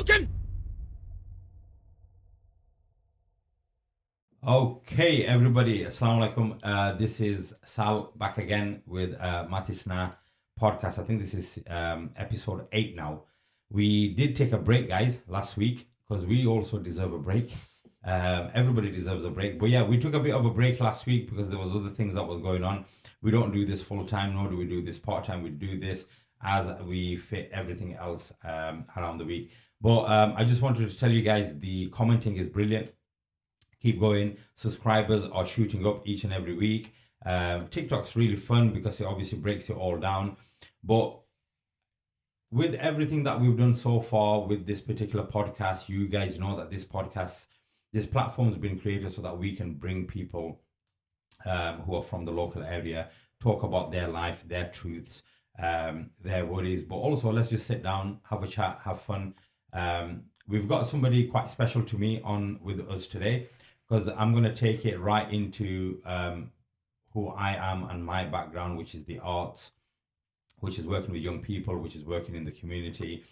joking? Okay, everybody, Assalamu alaikum. This is Sal back again with Mathis-Na podcast. I think this is episode 8 now. We did take a break, guys, last week because we also deserve a break. Everybody deserves a break. But yeah, we took a bit of a break last week because there was other things that was going on. We don't do this full time, nor do we do this part time. We do this as we fit everything else around the week. But I just wanted to tell you guys the commenting is brilliant. Keep going. Subscribers are shooting up each and every week. TikTok's really fun because it obviously breaks it all down. But with everything that we've done so far with this particular podcast, you guys know that this platform has been created so that we can bring people who are from the local area, talk about their life, their truths, their worries. But also, let's just sit down, have a chat, have fun. We've got somebody quite special to me on with us today, because I'm going to take it right into who I am and my background, which is the arts, which is working with young people, which is working in the community.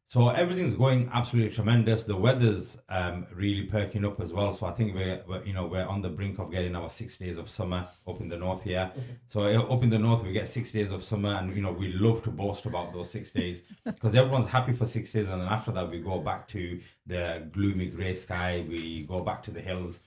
So everything's going absolutely tremendous. The weather's really perking up as well. So I think we're on the brink of getting our 6 days of summer up in the north here. So up in the north we get 6 days of summer, and we love to boast about those 6 days because everyone's happy for 6 days, and then after that we go back to the gloomy grey sky. We go back to the hills.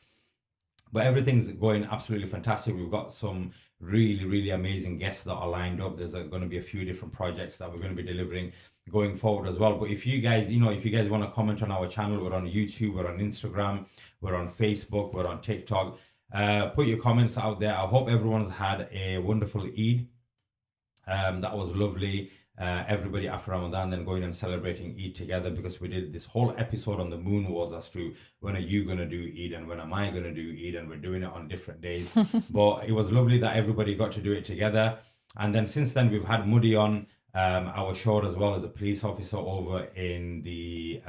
But everything's going absolutely fantastic. We've got some really, really amazing guests that are lined up. There's going to be a few different projects that we're going to be delivering going forward as well. But if you guys want to comment on our channel, we're on YouTube, we're on Instagram, we're on Facebook, we're on TikTok. Put your comments out there. I hope everyone's had a wonderful Eid. That was lovely. Everybody after Ramadan then going and celebrating Eid together, because we did this whole episode on the moon wars as to when are you going to do Eid and when am I going to do Eid, and we're doing it on different days. But it was lovely that everybody got to do it together. And then since then we've had Muddy on our show as well, as a police officer over in the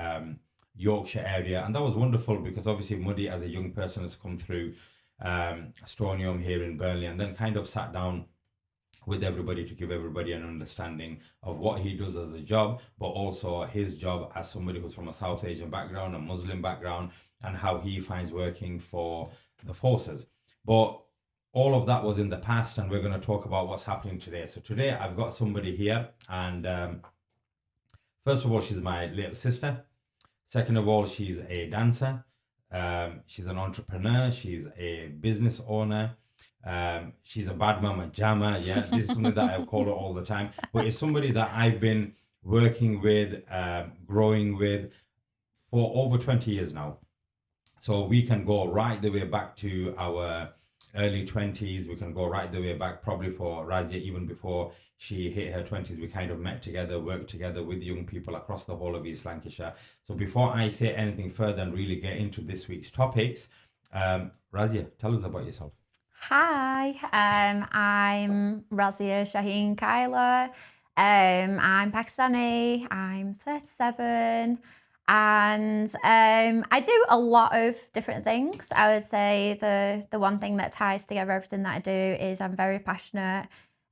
Yorkshire area, and that was wonderful because obviously Muddy as a young person has come through Stonium here in Burnley, and then kind of sat down with everybody to give everybody an understanding of what he does as a job, but also his job as somebody who's from a South Asian background, a Muslim background, and how he finds working for the forces. But all of that was in the past, and we're going to talk about what's happening today. So today I've got somebody here, and first of all, she's my little sister. Second of all, she's a dancer. She's an entrepreneur. She's a business owner. She's a bad mama jammer. Yeah, this is something that I call her all the time. But it's somebody that I've been working with, growing with for over 20 years now. So we can go right the way back to our early 20s. We can go right the way back probably for Razia, even before she hit her 20s. We kind of met together, worked together with young people across the whole of East Lancashire. So before I say anything further and really get into this week's topics, Razia, tell us about yourself. Hi, I'm Razia Shaheen Kaila. I'm Pakistani. I'm 37, and I do a lot of different things. I would say the one thing that ties together everything that I do is I'm very passionate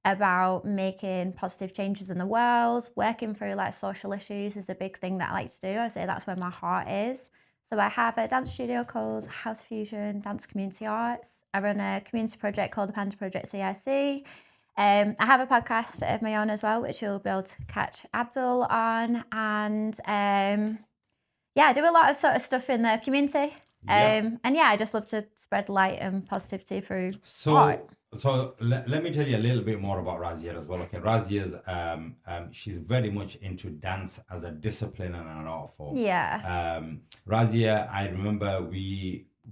about making positive changes in the world. Working through like social issues is a big thing that I like to do. I say that's where my heart is. So I have a dance studio called House Fusion Dance Community Arts. I run a community project called the Panda Project CIC. I have a podcast of my own as well, which you'll be able to catch Abdul on. And I do a lot of sort of stuff in the community. And I just love to spread light and positivity through art. So let me tell you a little bit more about Razia as well. Okay, Razia's she's very much into dance as a discipline and an art form. Yeah. Razia, I remember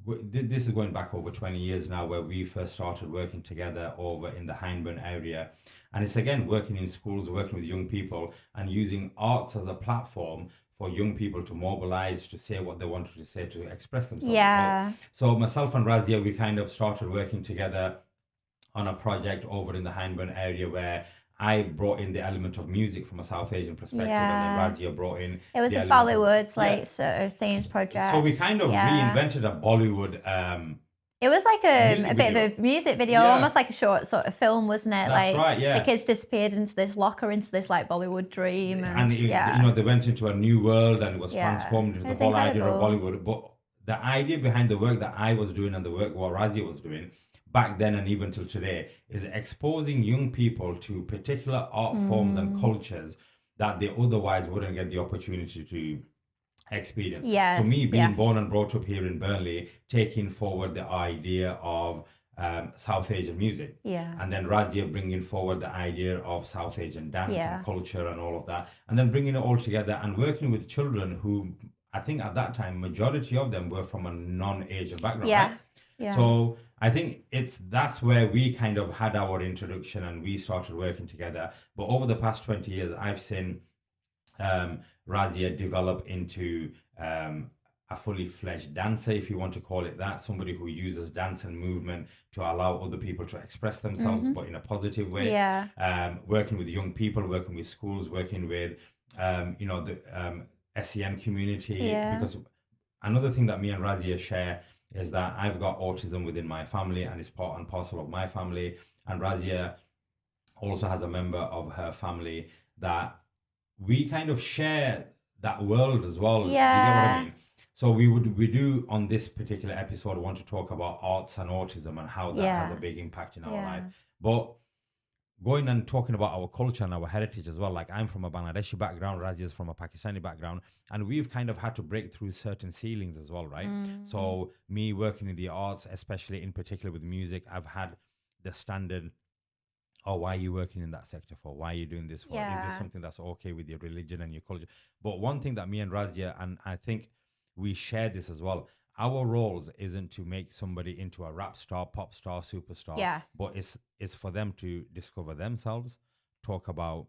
this is going back over 20 years now, where we first started working together over in the Hindburn area, and it's again working in schools, working with young people, and using arts as a platform for young people to mobilize, to say what they wanted to say, to express themselves. Yeah. So myself and Razia, we kind of started working together on a project over in the Hindburn area where I brought in the element of music from a South Asian perspective, and then Razia brought in. It was a Bollywood sort of themes project. So we kind of reinvented a Bollywood. It was like music a bit video. of a music video, Yeah. almost like a short sort of film, wasn't it? That's Like right, yeah. the kids disappeared into this locker, into this like Bollywood dream, and You know, they went into a new world and it was Yeah. transformed into It the was whole idea of incredible. Bollywood. But the idea behind the work that I was doing and the work what Razia was doing back then and even till today is exposing young people to particular art forms and cultures that they otherwise wouldn't get the opportunity to experience. Yeah, So me being yeah. born and brought up here in Burnley, taking forward the idea of South Asian music. Yeah. And then Razia bringing forward the idea of South Asian dance Yeah. and culture and all of that. And then bringing it all together and working with children who I think at that time, majority of them were from a non-Asian background, Yeah. right? Yeah. So I think that's where we kind of had our introduction and we started working together. But over the past 20 years, I've seen Razia develop into a fully fledged dancer, if you want to call it that, somebody who uses dance and movement to allow other people to express themselves, but in a positive way. Yeah. Working with young people, working with schools, working with, you know, the SEN community. Yeah. Because another thing that me and Razia share is that I've got autism within my family and it's part and parcel of my family. And Razia also has a member of her family that we kind of share that world as well. Do you get what I Yeah. mean? So we do on this particular episode want to talk about arts and autism and how that has a Yeah. big impact in our Yeah. life. But going and talking about our culture and our heritage as well, like I'm from a Bangladeshi background, Razia's from a Pakistani background, and we've kind of had to break through certain ceilings as well, right? So me working in the arts, especially in particular with music, I've had the standard, oh, why are you working in that sector for? Why are you doing this for? Is this Yeah. something that's okay with your religion and your culture? But one thing that me and Razia, and I think we share this as well, our roles isn't to make somebody into a rap star, pop star, superstar, Yeah. but it's for them to discover themselves, talk about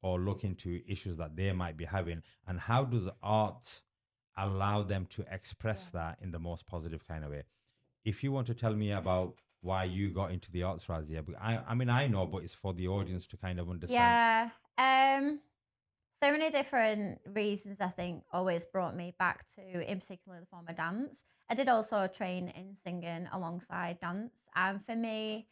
or look into issues that they might be having, and how does art allow them to express that in the most positive kind of way. If you want to tell me about why you got into the arts, Razia, but I mean, I know, but it's for the audience to kind of understand. Yeah. So many different reasons, I think, always brought me back to, in particular, the form of dance. I did also train in singing alongside dance. And for me,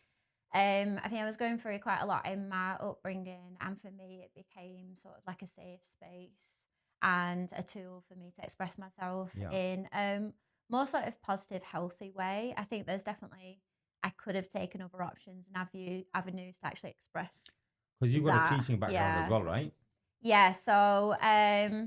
I think I was going through quite a lot in my upbringing. And for me, it became sort of like a safe space and a tool for me to express myself Yeah. in more sort of positive, healthy way. I think there's definitely, I could have taken other options and avenues to actually express Because you've got a that. teaching background as Yeah. well, right? Yeah, so I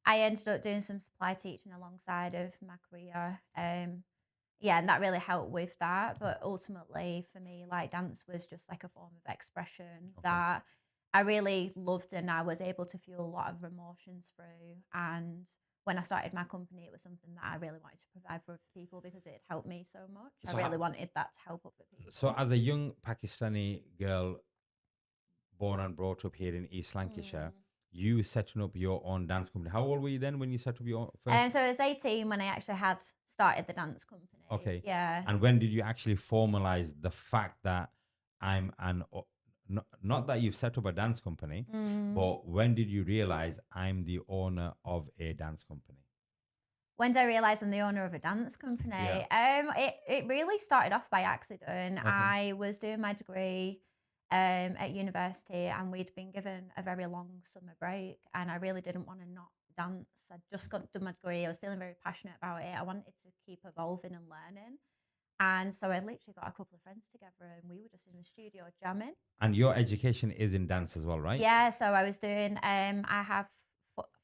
ended up doing some supply teaching alongside of my career. Yeah, and that really helped with that. But ultimately, for me, like dance was just like a form of expression that I really loved, and I was able to feel a lot of emotions through. And when I started my company, it was something that I really wanted to provide for other people because it helped me so much. So, I really wanted that to help other people. so as a young Pakistani girl born and brought up here in East Lancashire, you setting up your own dance company. How old were you then when you set up your first? So I was 18 when I actually had started the dance company. Okay. Yeah. And when did you actually formalize the fact that not that you've set up a dance company, but when did you realize I'm the owner of a dance company? When did I realise I'm the owner of a dance company? It really started off by accident. I was doing my degree at university, and we'd been given a very long summer break, and I really didn't want to not dance. I'd just got done my degree. I was feeling very passionate about it. I wanted to keep evolving and learning. And so I literally got a couple of friends together and we were just in the studio jamming. And your education is in dance as well, right? Yeah, so I was doing, I have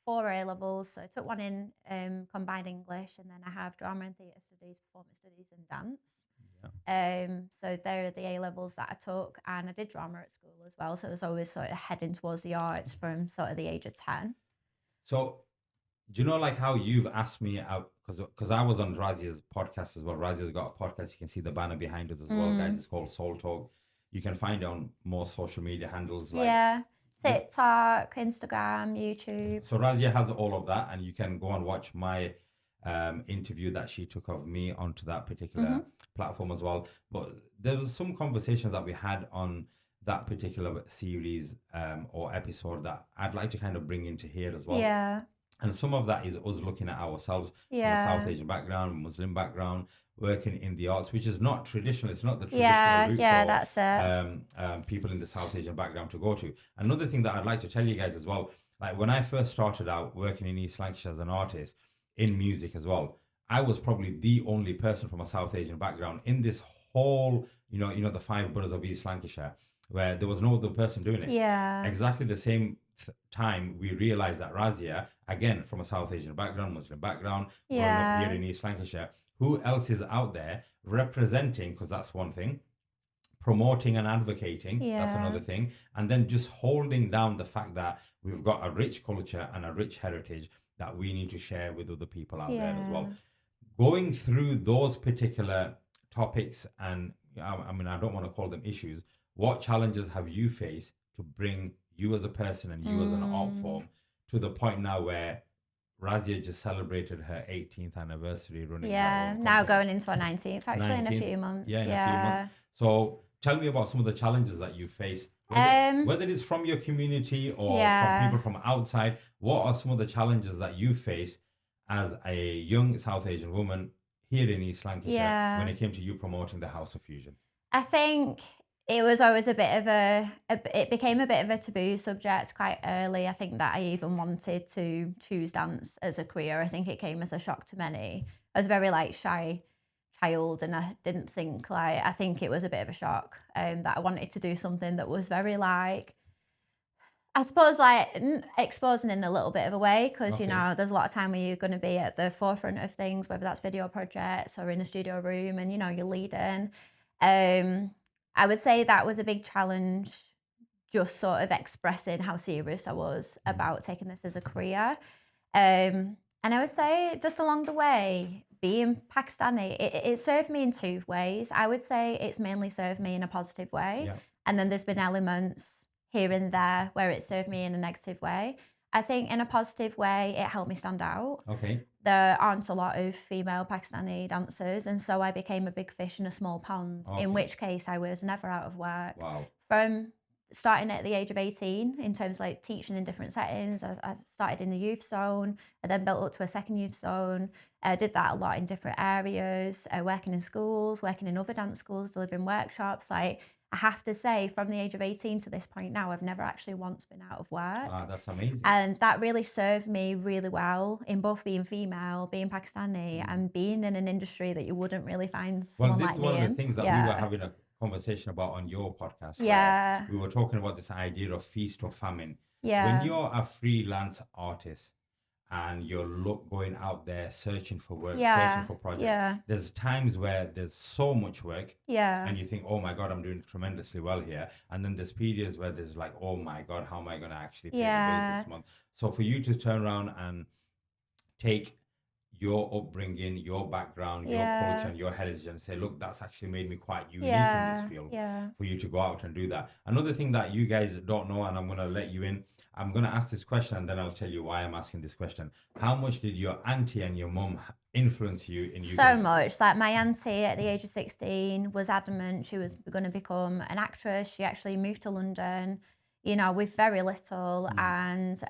four A levels. So I took one in combined English, and then I have drama and theatre studies, performance studies, and dance. So they're the A levels that I took, and I did drama at school as well. So it was always sort of heading towards the arts from sort of the age of 10. So do you know like how you've asked me out, because I was on Razia's podcast as well. Razia's got a podcast. You can see the banner behind us as well, guys. It's called Soul Talk. You can find it on most social media handles like Yeah, TikTok, Instagram, YouTube. So Razia has all of that, and you can go and watch my interview that she took of me onto that particular platform as well. But there was some conversations that we had on that particular series or episode that I'd like to kind of bring into here as well. Yeah. And some of that is us looking at ourselves from a South Yeah. Asian background, Muslim background, working in the arts, which is not traditional. It's not the traditional Yeah, route yeah, for that's it. people in the South Asian background to go to. Another thing that I'd like to tell you guys as well, like when I first started out working in East Lancashire as an artist in music as well, I was probably the only person from a South Asian background in this whole, the five boroughs of East Lancashire, where there was no other person doing it. Yeah, Exactly the same time we realized that Razia, again from a South Asian background, Muslim background, growing up here yeah, in East Lancashire, who else is out there representing? Because that's one thing, promoting and advocating, that's yeah, another thing, and then just holding down the fact that we've got a rich culture and a rich heritage that we need to share with other people out there as well. yeah. Going through those particular topics, and I mean, I don't want to call them issues. What challenges have you faced to bring you as a person and you as an art Mm, form to the point now where Razia just celebrated her 18th anniversary running her yeah. own Now company? going into our 19th, actually, in a 19th, few yeah, months. in a few months. Yeah. So tell me about some of the challenges that you face, Um, whether it's from your community or from yeah, people from outside. What are some of the challenges that you face as a young South Asian woman here in East Lancashire when yeah. it came to you promoting the House of Fusion? I think it was always a bit of it became a bit of a taboo subject quite early. I think that I even wanted to choose dance as a career. I think it came as a shock to many. I was a very like shy child and I didn't think like I think it was a bit of a shock that I wanted to do something that was very like I suppose like exposing in a little bit of a way because Okay. there's a lot of time where you're going to be at the forefront of things, whether that's video projects or in a studio room, and you're leading. Um, I would say that was a big challenge, just sort of expressing how serious I was Mm. about taking this as a career. And I would say just along the way, being Pakistani, it served me in two ways. I would say it's mainly served me in a positive way. Yeah. And then there's been elements here and there where it served me in a negative way. I think in a positive way, it helped me stand out. Okay. There aren't a lot of female Pakistani dancers, and so I became a big fish in a small pond, in Okay. which case I was never out of work. Wow. From starting at the age of 18, in terms of like teaching in different settings, I started in the youth zone, I then built up to a second youth zone. I did that a lot in different areas, working in schools, working in other dance schools, delivering workshops. Like, I have to say, from the age of 18 to this point now, I've never actually once been out of Ah, work. that's amazing. And that really served me really well in both being female, being Pakistani, Mm. and being in an industry that you wouldn't really find Well, someone this like is me one of the in. things that we were Yeah. having a conversation about on your podcast, where Yeah. we were talking about this idea of feast or famine. When Yeah. you're a freelance artist and you're going out there searching for work, searching Yeah. for projects, Yeah. there's times where there's so much work Yeah. and you think, oh my God, I'm doing tremendously well here. And then there's periods where there's like, oh my God, how am I going to actually pay the bills Yeah. this month? So for you to turn around and take your upbringing, your background, your culture, Yeah. and your heritage, and say, look, that's actually made me quite unique in this Yeah. field. Yeah. For you to go out and do that. Another thing that you guys don't know, and I'm going to let you in, I'm going to ask this question and then I'll tell you why I'm asking this question. How much did your auntie and your mum influence you in you So getting? much. Like my auntie at the age of 16 was adamant she was going to become an actress. She actually moved to London, with very little. Mm.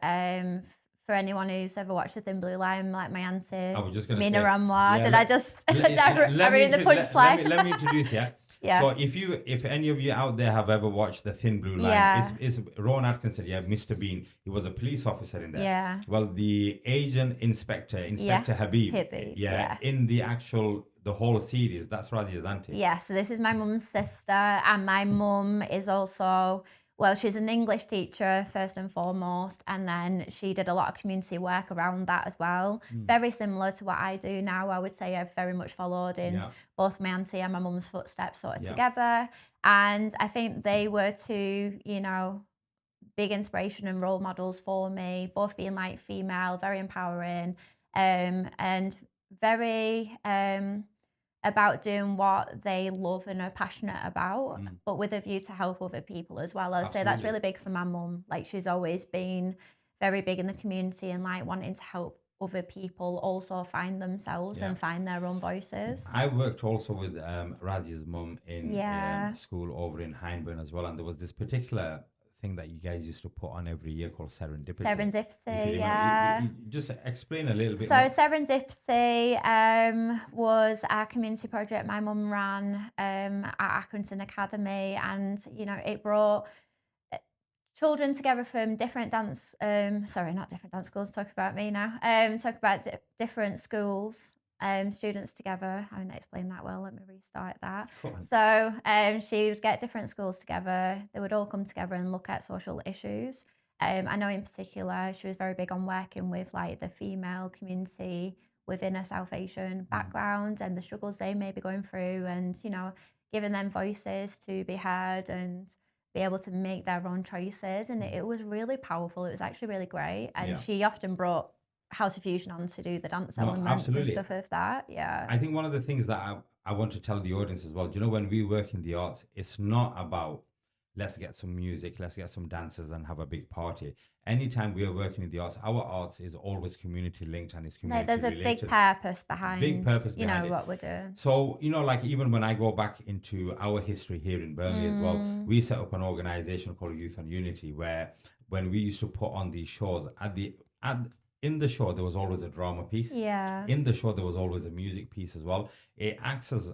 And for anyone who's ever watched The Thin Blue Line, like my I auntie, was just going to Mina say, Ramwa, yeah, did I just let I me ruined the let me punchline? introduce you. Yeah. So if any of you out there have ever watched The Thin Blue Line, Yeah. it's Ron Atkinson, yeah, Mr. Bean. He was a police officer in there. Yeah. Well, the agent Inspector Yeah. Habib, Hippie. yeah, Yeah. in the whole series, that's Razia's auntie. Yeah, so this is my mum's sister, and my mum is also, well, she's an English teacher first and foremost, and then she did a lot of community work around that as well. Mm. Very similar to what I do now. I would say I've very much followed in Yeah. both my auntie and my mum's footsteps sort of Yeah. together. And I think they were two, big inspiration and role models for me, both being like female, very empowering, and very about doing what they love and are passionate about, Mm. but with a view to help other people as well. I'd say that's Absolutely. really big for my mum. Like she's always been very big in the community and like wanting to help other people also find themselves Yeah. and find their own voices. I worked also with Razia's mum in Yeah. school over in Hyndburn as well, and there was this particular thing that you guys used to put on every year called Serendipity. If you Serendipity, remember, you, yeah. you just explain a little bit So more. Serendipity was our community project my mum ran at Accrington Academy, and it brought uh, children together from different dance. Sorry, not different dance schools. Talk about me now. Talk about different schools. Students together. I didn't explain that well. Let me restart that. Go on. So she would get different schools together. They would all come together and look at social issues. I know in particular she was very big on working with like the female community within a South Asian Mm. background and the struggles they may be going through, and giving them voices to be heard and be able to make their own choices. And it was really powerful. It was actually really great. And Yeah. she often brought House of Fusion on to do the dance No, elements and absolutely. stuff of that. Yeah. I think one of the things that I want to tell the audience as well, do you know, when we work in the arts, it's not about let's get some music, let's get some dancers and have a big party. Anytime we are working in the arts, our arts is always community linked and it's No, community there's a big related. purpose Big behind, purpose behind it. what we're doing. So, like even when I go back into our history here in Burnley as well, Mm, we set up an organization called Youth and Unity where when we used to put on these shows at in the show there was always a drama piece. yeah. In the show there was always a music piece as well. It acts as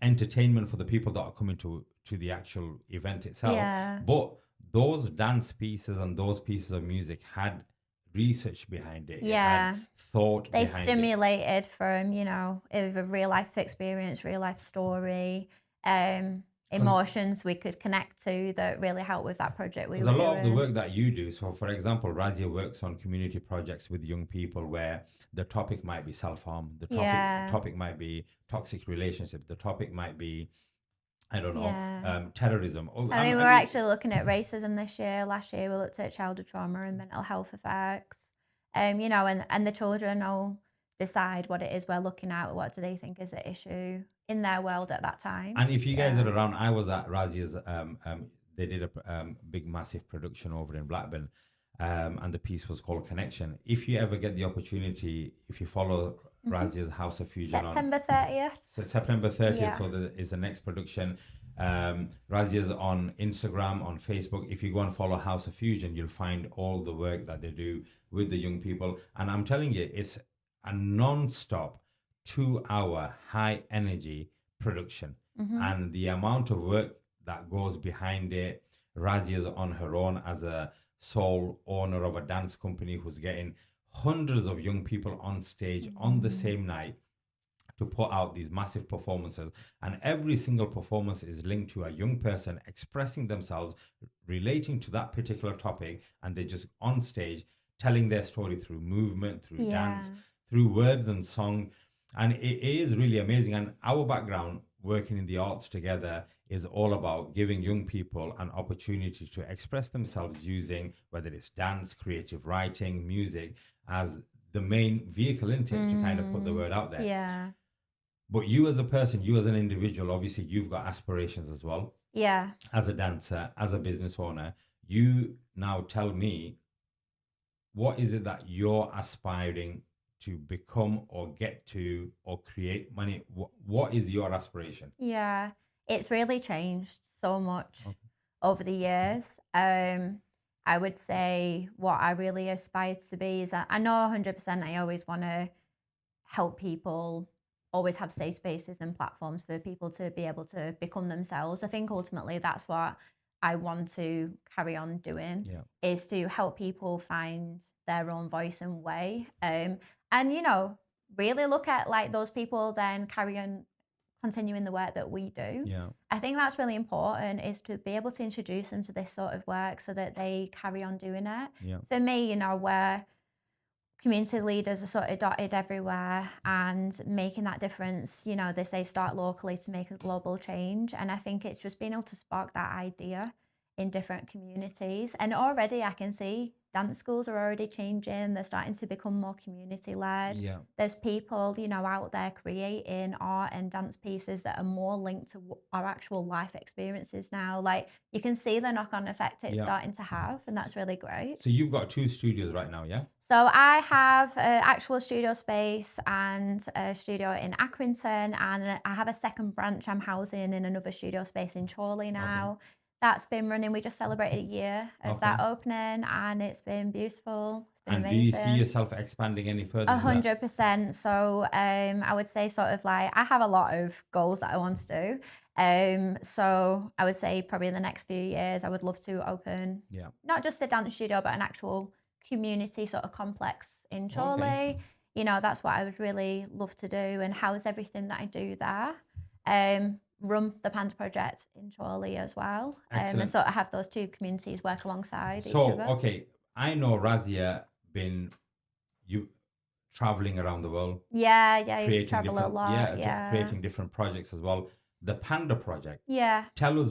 entertainment for the people that are coming to the actual event itself. Yeah. But those dance pieces and those pieces of music had research behind it. It had Yeah. thought They behind it. stimulated from, a real life experience, real life story, emotions we could connect to that really helped with that project we Because were a lot of the doing. work that you do, so for example, Razia works on community projects with young people where the topic might be self-harm, Yeah. topic might be toxic relationships, the topic might be, I don't know, Yeah. terrorism. I mean, we're actually looking at racism this year. Last year, we looked at childhood trauma and mental health effects. And the children will decide what it is we're looking at. What do they think is the issue in their world at that time? And if you guys Yeah. are around, I was at Razia's. They did a big, massive production over in Blackburn, and the piece was called Connection. If you ever get the opportunity, if you follow Razia's House of Fusion on September 30th. September 30th, Yeah. so there is the next production. Razia's on Instagram, on Facebook. If you go and follow House of Fusion, you'll find all the work that they do with the young people. And I'm telling you, it's a non-stop 2 hour high energy production. Mm-hmm. And the amount of work that goes behind it, Razia's on her own as a sole owner of a dance company who's getting hundreds of young people on stage on the same night to put out these massive performances. And every single performance is linked to a young person expressing themselves, relating to that particular topic, and they're just on stage telling their story through movement, through dance, through words and song. And it is really amazing. And our background working in the arts together is all about giving young people an opportunity to express themselves using whether it's dance, creative writing, music as the main vehicle in it to kind of put the word out there. Yeah. But you as a person, you as an individual, obviously you've got aspirations as well. Yeah. As a dancer, as a business owner, you now tell me, what is it that you're aspiring to become or get to or create money? What is your aspiration? Yeah. It's really changed so much Okay. over the years. I would say what I really aspire to be is I know 100% I always want to help people, always have safe spaces and platforms for people to be able to become themselves. I think ultimately that's what I want to carry on doing, Yeah. is to help people find their own voice and way. And really look at like those people then carry on continuing the work that we do. Yeah. I think that's really important, is to be able to introduce them to this sort of work so that they carry on doing it. Yeah. For me, where community leaders are sort of dotted everywhere and making that difference. They say start locally to make a global change. And I think it's just being able to spark that idea in different communities. And already I can see dance schools are already changing. They're starting to become more community led. Yeah. There's people, out there creating art and dance pieces that are more linked to our actual life experiences now. Like you can see the knock on effect it's Yeah. starting to have. And that's really great. So you've got 2 studios right now, yeah? So I have an actual studio space and a studio in Accrington, and I have a second branch I'm housing in another studio space in Chorley now. That's been running. We just celebrated a year of that Okay. opening, and it's been beautiful. It's been And do you see amazing. yourself expanding any further? Is that 100%. So I would say sort of like I have a lot of goals that I want to do. So I would say probably in the next few years I would love to open yeah? not just a dance studio but an actual community sort of complex in Okay. Chorley. You know, that's what I would really love to do and house everything that I do there. Run the Panda project in Chorley as well. And Excellent. sort of have those two communities work alongside each So, other. okay, I know Razia been you traveling around the world, Yeah, I used to creating travel a different, lot. Yeah. creating different projects as well. The Panda project. Yeah. Tell us,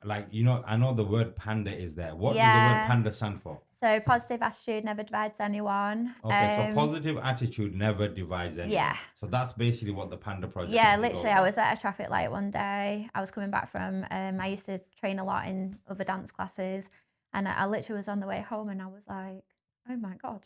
like, I know the word panda is there. What does the word Yeah. panda stand for? So positive attitude never divides anyone. Okay, so positive attitude never divides anyone. Yeah. So that's basically what the Panda project Yeah, is all literally, I about. was at a traffic light one day. I was coming back from, I used to train a lot in other dance classes. And I literally was on the way home and I was like, oh my God,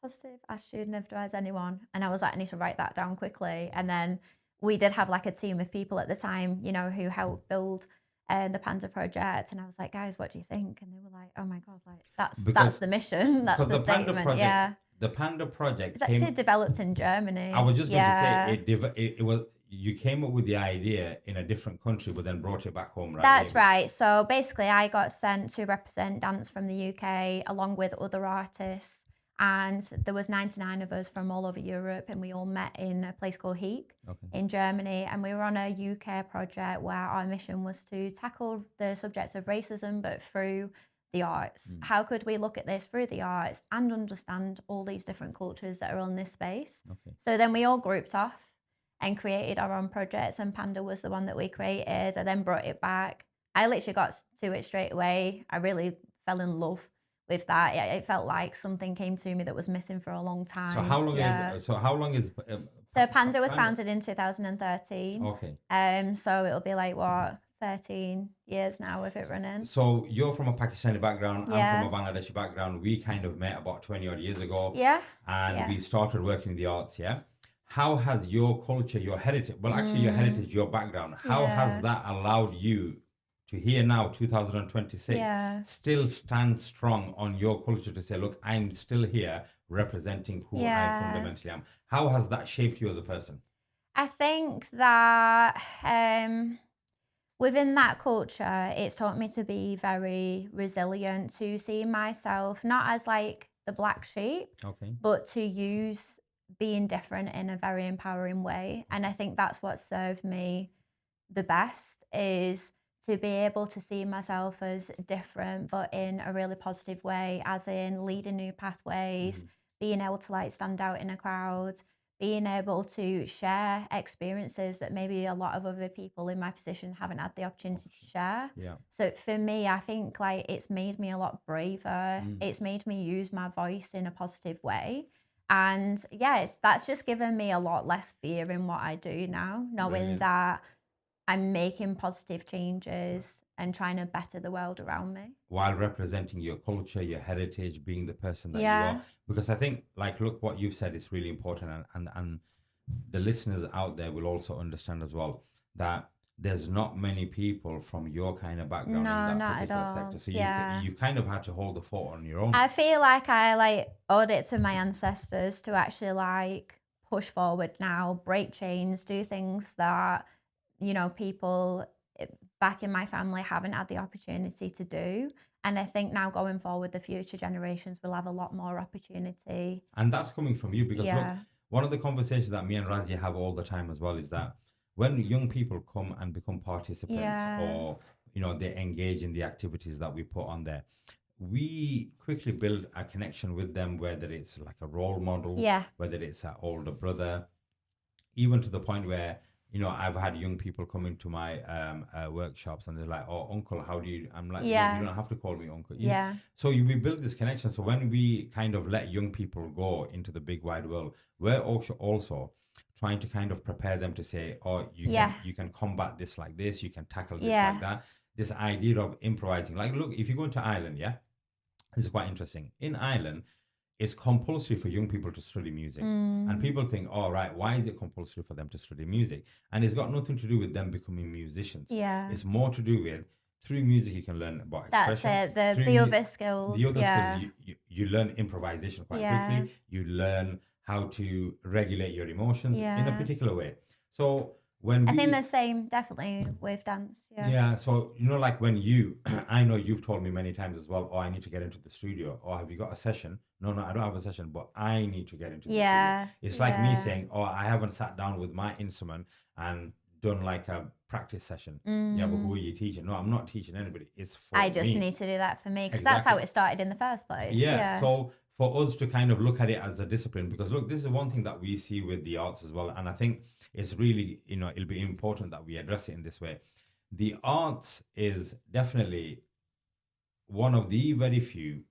positive attitude never divides anyone. And I was like, I need to write that down quickly. And then we did have like a team of people at the time, you know, who helped build the Panda project. And I was like, guys, what do you think? And they were like, oh my God, like that's Because the mission, that's because the statement. Yeah. The Panda project It's actually came. developed in I Germany. was just going to say Yeah. it was you came up with the idea in a different country, but then brought it back home, right? That's right. So basically, I got sent to represent dance from the UK along with other artists. And there was 99 of us from all over Europe, and we all met in a place called Heek Okay. in Germany. And we were on a UK project where our mission was to tackle the subject of racism, but through the arts. How could we look at this through the arts and understand all these different cultures that are on this space? Okay. So then we all grouped off and created our own projects, and Panda was the one that we created. I then brought it back. I literally got to it straight away. I really fell in love with that. It felt like something came to me that was missing for a long time. So how long is So Panda was founded in 2013. Okay. So it'll be like what 13 years now with it running. So you're from a Pakistani background. Yeah. I'm from a Bangladeshi background. We kind of met about 20 odd years ago. Yeah. And we started working in the arts. Yeah. How has your culture, your heritage, well, actually your heritage, your background, how has that allowed you to here now, 2026, still stand strong on your culture to say, look, I'm still here representing who I fundamentally am? How has that shaped you as a person? I think that within that culture, it's taught me to be very resilient, to see myself not as like the black sheep, Okay. but to use being different in a very empowering way. And I think that's what served me the best is to be able to see myself as different, but in a really positive way, as in leading new pathways, being able to like stand out in a crowd, being able to share experiences that maybe a lot of other people in my position haven't had the opportunity to share. Yeah. So for me, I think like it's made me a lot braver. It's made me use my voice in a positive way. And yeah, that's just given me a lot less fear in what I do now, knowing Brilliant. that I'm making positive changes and trying to better the world around me. While representing your culture, your heritage, being the person that you Yeah. are. Because I think, like, look, what you've said is really important. And the listeners out there will also understand as well that there's not many people from your kind of background No, in that not at particular all. sector. So Yeah. you kind of had to hold the fort on your own. I feel like I like owed it to my ancestors to actually like push forward now, break chains, do things that, you know, people back in my family haven't had the opportunity to do. And I think now going forward, the future generations will have a lot more opportunity. And that's coming from you because look, Yeah. one of the conversations that me and Razia have all the time as well is that when young people come and become participants Yeah. or they engage in the activities that we put on there, we quickly build a connection with them, whether it's like a role model, Yeah. whether it's an older brother, even to the point where I've had young people come into my workshops and they're like, "Oh, uncle, how do you?" I'm like, "Look, Yeah. you don't have to call me uncle." Yeah. So we build this connection. So when we kind of let young people go into the big wide world, we're also trying to kind of prepare them to say, "Oh, you can combat this like this, you can tackle this like that." This idea of improvising. Like, look, if you go into Ireland, it's quite interesting. In Ireland, it's compulsory for young people to study music. And people think, oh, right, why is it compulsory for them to study music? And it's got nothing to do with them becoming musicians. Yeah. It's more to do with through music you can learn about That's expression. it. Through The other the skills. other skills, Yeah. you learn improvisation quite Yeah. quickly. You learn how to regulate your emotions in a Yeah. particular way. So when I think the we same definitely with dance. Yeah. yeah, so like when you, I know you've told me many times as well, oh, I need to get into the studio, or have you got a session? No, no, I don't have a session, but I need to get into the studio. Yeah. It's like me Yeah. saying, oh, I haven't sat down with my instrument and done like a practice session. Yeah, but who are Mm. you teaching? No, I'm not teaching anybody. It's I for just me. need to do that for me because that's how Exactly. it started in the first place. Yeah. Yeah. So for us to kind of look at it as a discipline, because look, this is one thing that we see with the arts as well. And I think it's really, it'll be important that we address it in this way. The arts is definitely one of the very few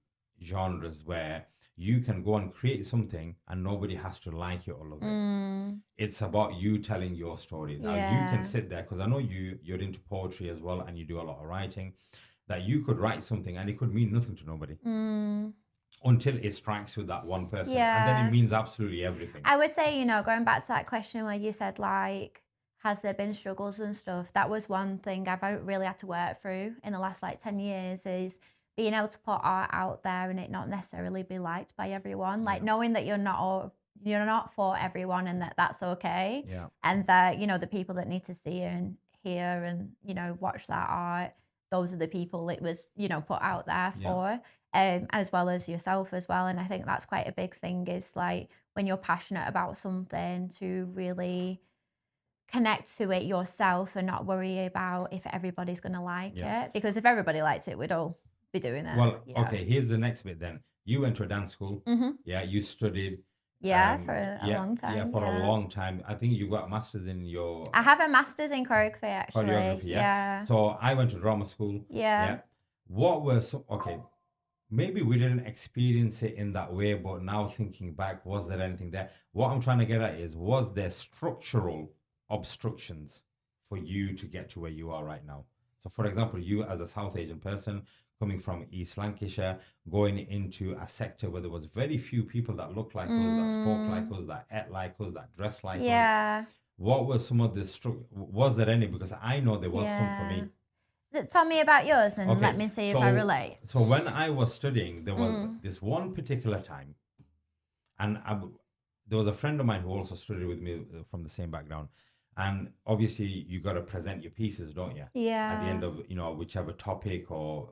genres where you can go and create something and nobody has to like it or love it. Mm. It's about you telling your story. Now you can Yeah. sit there because I know you're into poetry as well and you do a lot of writing. That you could write something and it could mean nothing to nobody Mm. until it strikes with that one person, and then it Yeah. means absolutely everything. I would say, going back to that question where you said, like, has there been struggles and stuff? That was one thing I've really had to work through in the last like 10 years is being able to put art out there and it not necessarily be liked by everyone. Like Yeah. knowing that you're not for everyone and that that's okay. Yeah. And that, the people that need to see and hear and, watch that art, those are the people it was, put out there Yeah. for. As well as yourself as well. And I think that's quite a big thing is like when you're passionate about something to really connect to it yourself and not worry about if everybody's going to like Yeah. it. Because if everybody liked it, we'd all be doing it. Well, Yeah. okay, here's the next bit then. You went to a dance school. Hmm. Yeah, you studied. Yeah, for a Yeah, long time. for a Yeah. long time. I think you got a master's in your I have a master's in choreography choreography. actually. Yeah. Yeah. So I went to drama school. Yeah. Yeah. What were some, okay, maybe we didn't experience it in that way, but now thinking back, was there anything there? What I'm trying to get at is, was there structural obstructions for you to get to where you are right now? So, for example, you as a South Asian person coming from East Lancashire, going into a sector where there was very few people that looked like us, that spoke like us, that ate like us, that dressed like us. Yeah. What were some of the was there any? Because I know there was some for me. Tell me about yours and let Okay, me see if I relate. so when I was studying, there was Mm. this one particular time, and there was a friend of mine who also studied with me from the same background, and obviously you got to present your pieces, don't you? At the Yeah. end of whichever topic or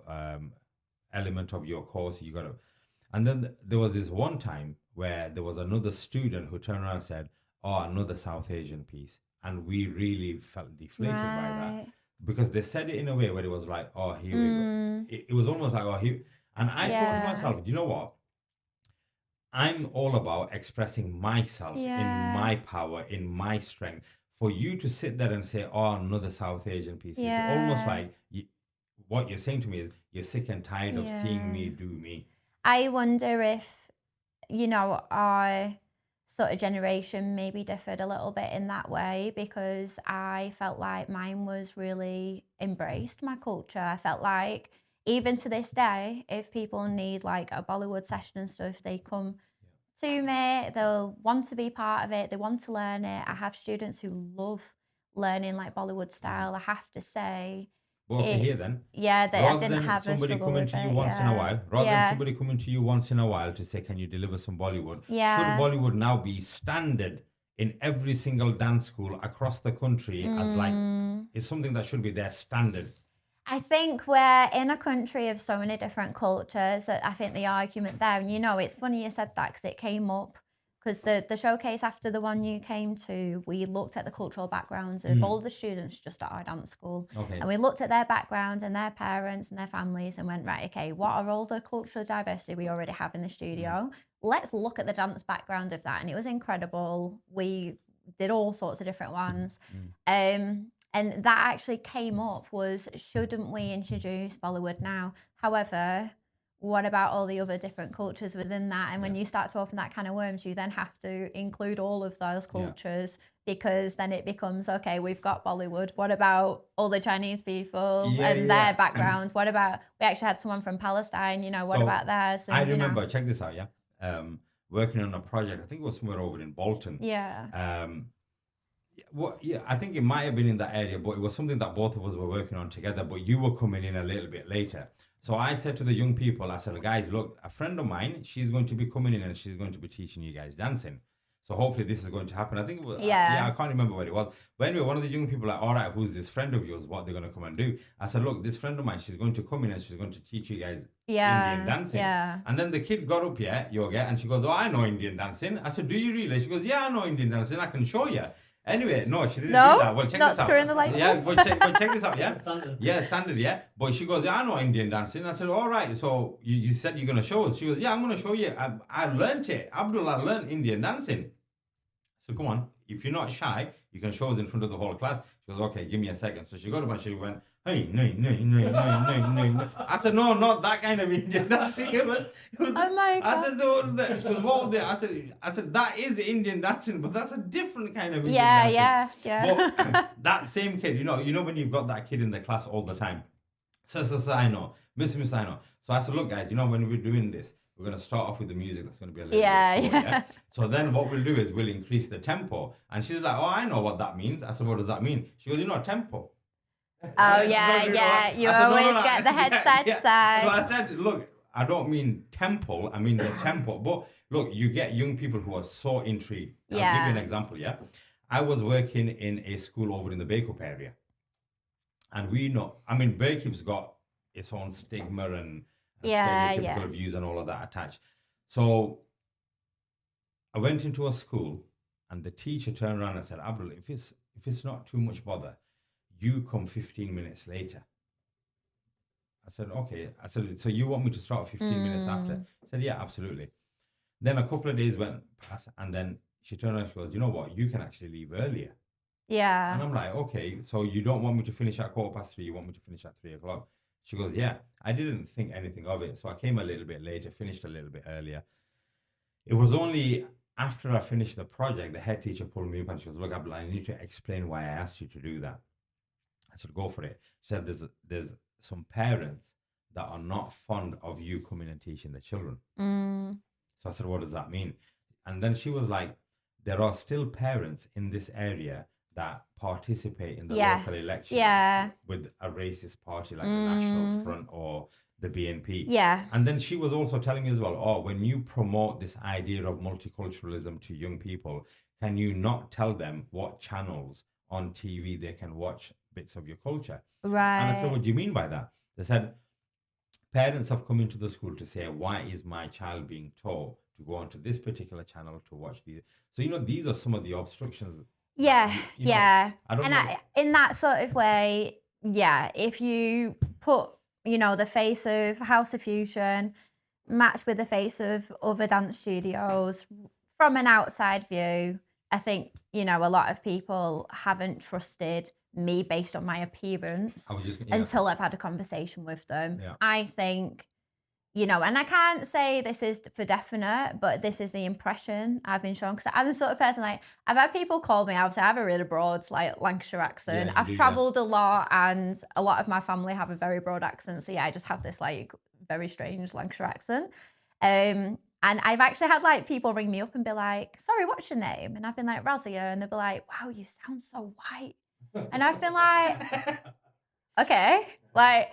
element of your course, you got to. And then there was this one time where there was another student who turned around and said, "Oh, another South Asian piece," and we really felt deflated by that Right. because they said it in a way where it was like, "Oh, here we go." Mm. It was almost like, "Oh, here," and I thought to Yeah. myself, you know what? I'm all about expressing myself in Yeah. my power, in my strength. For you to sit there and say, "Oh, another South Asian piece," it's almost Yeah. like what you're saying to me is you're sick and tired of seeing me Yeah. do me. I wonder if, our sort of generation maybe differed a little bit in that way because I felt like mine was really embraced my culture. I felt like even to this day, if people need like a Bollywood session and stuff, they come to me, they'll want to be part of it, they want to learn it. I have students who love learning like Bollywood style. I have to say Well, okay, it, here then. yeah, I Rather didn't than have a somebody struggle coming with to you it. once in a Yeah. while, rather than Yeah. somebody coming to you once in a while to say, "Can you deliver some Bollywood?" Should Yeah. Bollywood now be standard in every single dance school across the country as like Mm. it's something that should be their standard? I think we're in a country of so many different cultures that I think the argument there, and it's funny you said that because it came up because the showcase after the one you came to, we looked at the cultural backgrounds of all the students just at our dance school. Okay. And we looked at their backgrounds and their parents and their families and went, right, okay, what are all the cultural diversity we already have in the studio? Let's look at the dance background of that. And it was incredible. We did all sorts of different ones. And that actually came up was shouldn't we introduce Bollywood now? However, what about all the other different cultures within that? And when you start to open that can of worms, you then have to include all of those cultures because then it becomes okay, we've got Bollywood. What about all the Chinese people Yeah, and yeah. their backgrounds? What about we actually had someone from Palestine, what So, about theirs? I And remember, check this out, yeah. Working on a project, I think it was somewhere over in Bolton. yeah. Well, yeah, I think it might have been in that area, but it was something that both of us were working on together. But you were coming in a little bit later. So I said to the young people, I said, guys, look, a friend of mine, she's going to be coming in and she's going to be teaching you guys dancing. So hopefully this is going to happen. I think, it was, yeah, I Yeah. can't remember what it was. But anyway, one of the young people like, all right, who's this friend of yours? What they're going to come and do? I said, look, this friend of mine, she's going to come in and she's going to teach you guys Indian Yeah. dancing. Yeah. And then the kid got up, yeah, yoga, and she goes, oh, I know Indian dancing. I said, do you really? She goes, yeah, I know Indian dancing. I can show you. Anyway, no, she didn't do No, that. Well, check not this out. screwing the light Yeah, bulbs. but check this out, yeah? Standard. Yeah, standard, yeah. But she goes, yeah, I know Indian dancing. I said, all right, so you said you're going to show us. She goes, yeah, I'm going to show you. I learned it. Abdul, I learned Indian dancing. So come on, if you're not shy, you can show us in front of the whole class. She goes, okay, give me a second. So she got up and she went, hey, no, no, no, no, no, no, no. I said, no, not that kind of Indian dancing. It was Oh my I God. said, she goes, what was it? I said, that is Indian dancing, but that's a different kind of Indian Yeah, dancing. yeah. But that same kid, you know when you've got that kid in the class all the time. So I know, Miss, I know. So I said, look, guys, when we're doing this, we're going to start off with the music that's going to be a little Yeah, bit slow, yeah. So then what we'll do is we'll increase the tempo. And she's like, oh, I know what that means. I said, what does that mean? She goes, tempo. Oh She goes, yeah, "You know yeah. what?" You I said, "No, no, always no, get the yeah, headset yeah." side. So I said, look, I don't mean temple, I mean the tempo. But look, you get young people who are so intrigued. I'll give you an Yeah. example, yeah? I was working in a school over in the Bacup area. And we know, Bacup's got its own stigma and Yeah, stereotypical yeah. views and all of that attached. So I went into a school and the teacher turned around and said, Abdul, if it's not too much bother, you come 15 minutes later. I said, okay. I said, so you want me to start 15 minutes after? I said, yeah, absolutely. Then a couple of days went past and then she turned around and she goes, you know what? You can actually leave earlier. And Yeah. I'm like, okay, so you don't want me to finish at 3:15, you want me to finish at 3 o'clock? She goes, yeah. I didn't think anything of it. So I came a little bit later, finished a little bit earlier. It was only after I finished the project, the head teacher pulled me up and she goes, look, Abdul, I need to explain why I asked you to do that. I said, go for it. She said, there's some parents that are not fond of you coming and teaching the children. Mm. So I said, what does that mean? And then she was like, there are still parents in this area that participate in the Yeah. local elections Yeah. with a racist party like the National Mm. Front or the BNP. Yeah. And then she was also telling me as well, oh, when you promote this idea of multiculturalism to young people, can you not tell them what channels on TV they can watch bits of your culture? And I said, Right. what do you mean by that? They said, parents have come into the school to say, why is my child being told to go onto this particular channel to watch these? So, these are some of the obstructions. Yeah. you know, Yeah. I don't And know. in that sort of way, yeah, if you put, the face of House of Fusion matched with the face of other dance studios from an outside view, I think, a lot of people haven't trusted me based on my appearance I was just, until I've had a conversation with them. Yeah. I think, and I can't say this is for definite, but this is the impression I've been shown. Because I'm the sort of person, like, I've had people call me, obviously I have a really broad, like, Lancashire accent. you I've do, yeah. travelled a lot and a lot of my family have a very broad accent. So yeah, I just have this, like, very strange Lancashire accent. And I've actually had, like, people ring me up and be like, sorry, what's your name? And I've been like, Razia. And they'll be like, wow, you sound so white. And I've been like, okay, like,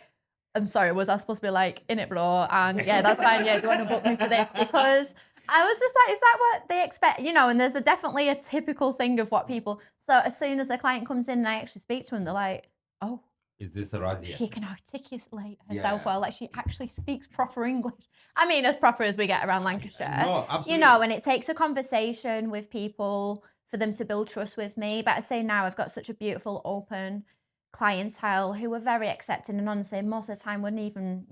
I'm sorry, was I supposed to be like, in it, bro? And yeah, that's fine. Yeah, do you want to book me for this? Because I was just like, is that what they expect? And there's definitely a typical thing of what people. So as soon as a client comes in and I actually speak to them, they're like, oh, is this a Razia? she can articulate herself Yeah. well. Like, she actually speaks proper English. I mean, as proper as we get around Lancashire. No, absolutely. And it takes a conversation with people for them to build trust with me. But I say now, I've got such a beautiful, open clientele who are very accepting, and honestly, most of the time wouldn't even,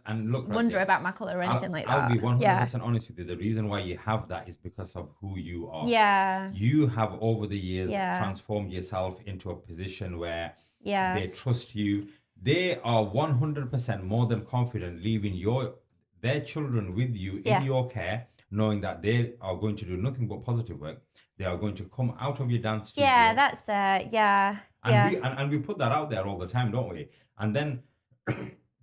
And look, wonder Razia, about my colour or anything like that. I'll be 100% Yeah. honest with you. The reason why you have that is because of who you are. Yeah. You have over the years Yeah. transformed yourself into a position where Yeah. they trust you. They are 100% more than confident leaving their children with you Yeah. in your care, knowing that they are going to do nothing but positive work. They are going to come out of your dance studio. Yeah, that's it. Yeah. And we put that out there all the time, don't we? And then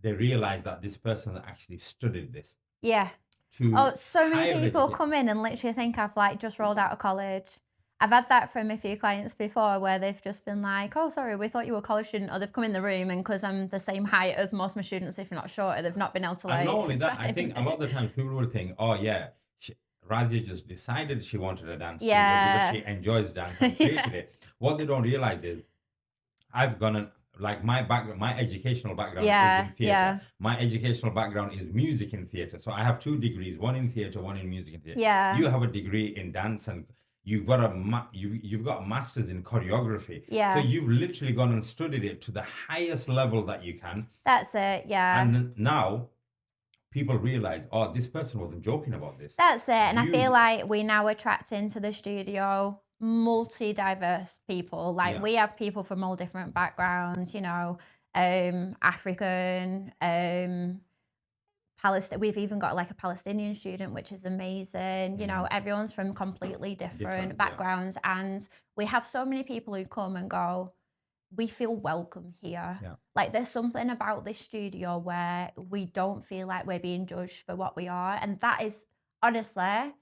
they realize that this person actually studied this. Yeah. To Oh, so many higher people education. come in and literally think I've, like, just rolled out of college. I've had that from a few clients before where they've just been like, "Oh, sorry, we thought you were a college student," or they've come in the room and because I'm the same height as most of my students, if not shorter, they've not been able to And not like only that, I find think a lot me. of the times people would think, oh yeah, Razia just decided she wanted a dance studio because Yeah. she enjoys dance and created Yeah. it. What they don't realize is I've gone and like my background, my educational background is in Yeah. theatre. Yeah. My educational background is music in theatre. So I have two degrees, one in theatre, one in music in theatre. Yeah. You have a degree in dance and you've got you've got a master's in choreography. So Yeah. you've literally gone and studied it to the highest level that you can. That's it. Yeah. And now people realize, oh, this person wasn't joking about this. That's it. And I feel You, like we now attract into the studio multi-diverse people. Like yeah, we have people from all different backgrounds, African, Palestine. We've even got like a Palestinian student, which is amazing. Everyone's from completely different different, yeah, backgrounds. And we have so many people who come and go, we feel welcome here. yeah, Like there's something about this studio where we don't feel like we're being judged for what we are. And that is honestly,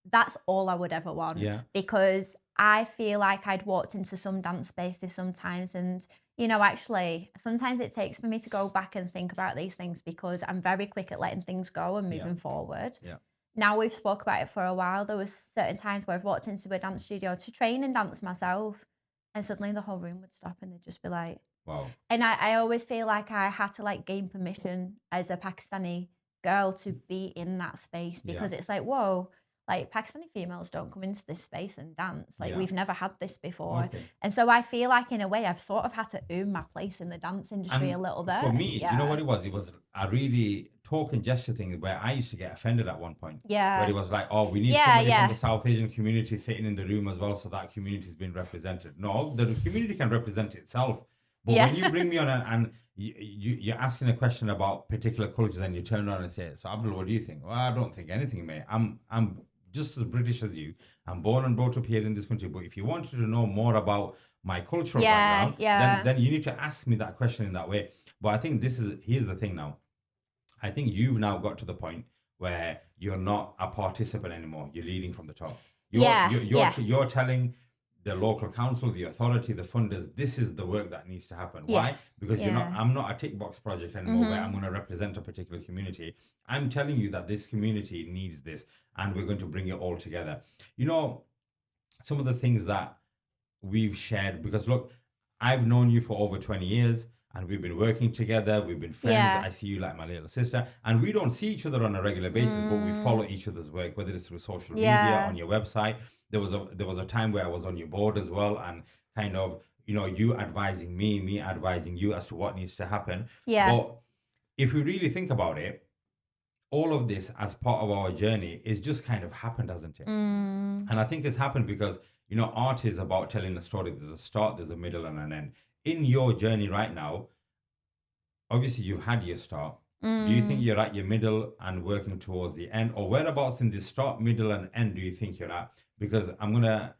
that's all I would ever want yeah, because I feel like I'd walked into some dance spaces sometimes and actually sometimes it takes for me to go back and think about these things because I'm very quick at letting things go and yeah, moving forward. yeah. Now we've spoke about it for a while. There was certain times where I've walked into a dance studio to train and dance myself and suddenly the whole room would stop and they'd just be like, Wow. and I always feel like I had to like gain permission as a Pakistani girl to be in that space Yeah, because it's like, whoa, like Pakistani females don't come into this space and dance. Like yeah. we've never had this before. Okay. And so I feel like in a way I've sort of had to earn my place in the dance industry a And little for bit. me, do you know what Yeah. it was? It was a really talk and gesture thing where I used to get offended at one point, where Yeah. it was like, oh, we need Yeah. somebody from the Yeah. South Asian community sitting in the room as well, so that community's been represented. No, the community can represent itself. But when you Yeah. bring me on and you're asking a question about particular cultures and you turn around and say, so Abdul, what do you think? Well, I don't think anything, mate. I'm just as British as you. I'm born and brought up here in this country. But if you wanted to know more about my cultural Yeah. background, then Yeah. you need to ask me that question in that way. But I think here's the thing now. I think you've now got to the point where you're not a participant anymore. You're leading from the top. Yeah. Yeah. You're telling the local council, the authority, the funders, this is the work that needs to happen. Yeah. Why? Because Yeah. I'm not a tick box project anymore where I'm Mm-hmm. going to represent a particular community. I'm telling you that this community needs this and we're going to bring it all together. You know, some of the things that we've shared, because look, I've known you for over 20 years and we've been working together, we've been friends. Yeah. I see you like my little sister, and we don't see each other on a regular basis, but we follow Mm, each other's work, whether it's through social media, yeah. on your website. There was a time where I was on your board as well, and kind of, you advising me advising you as to what needs to happen. Yeah. But if we really think about it, all of this as part of our journey is just kind of happened, hasn't it? Mm, And I think it's happened because, art is about telling a story. There's a start, there's a middle, and an end. In your journey right now, obviously you've had your start. Do you think mm. you're at your middle and working towards the end? Or whereabouts in the start, middle, and end do you think you're at? Because I'm gonna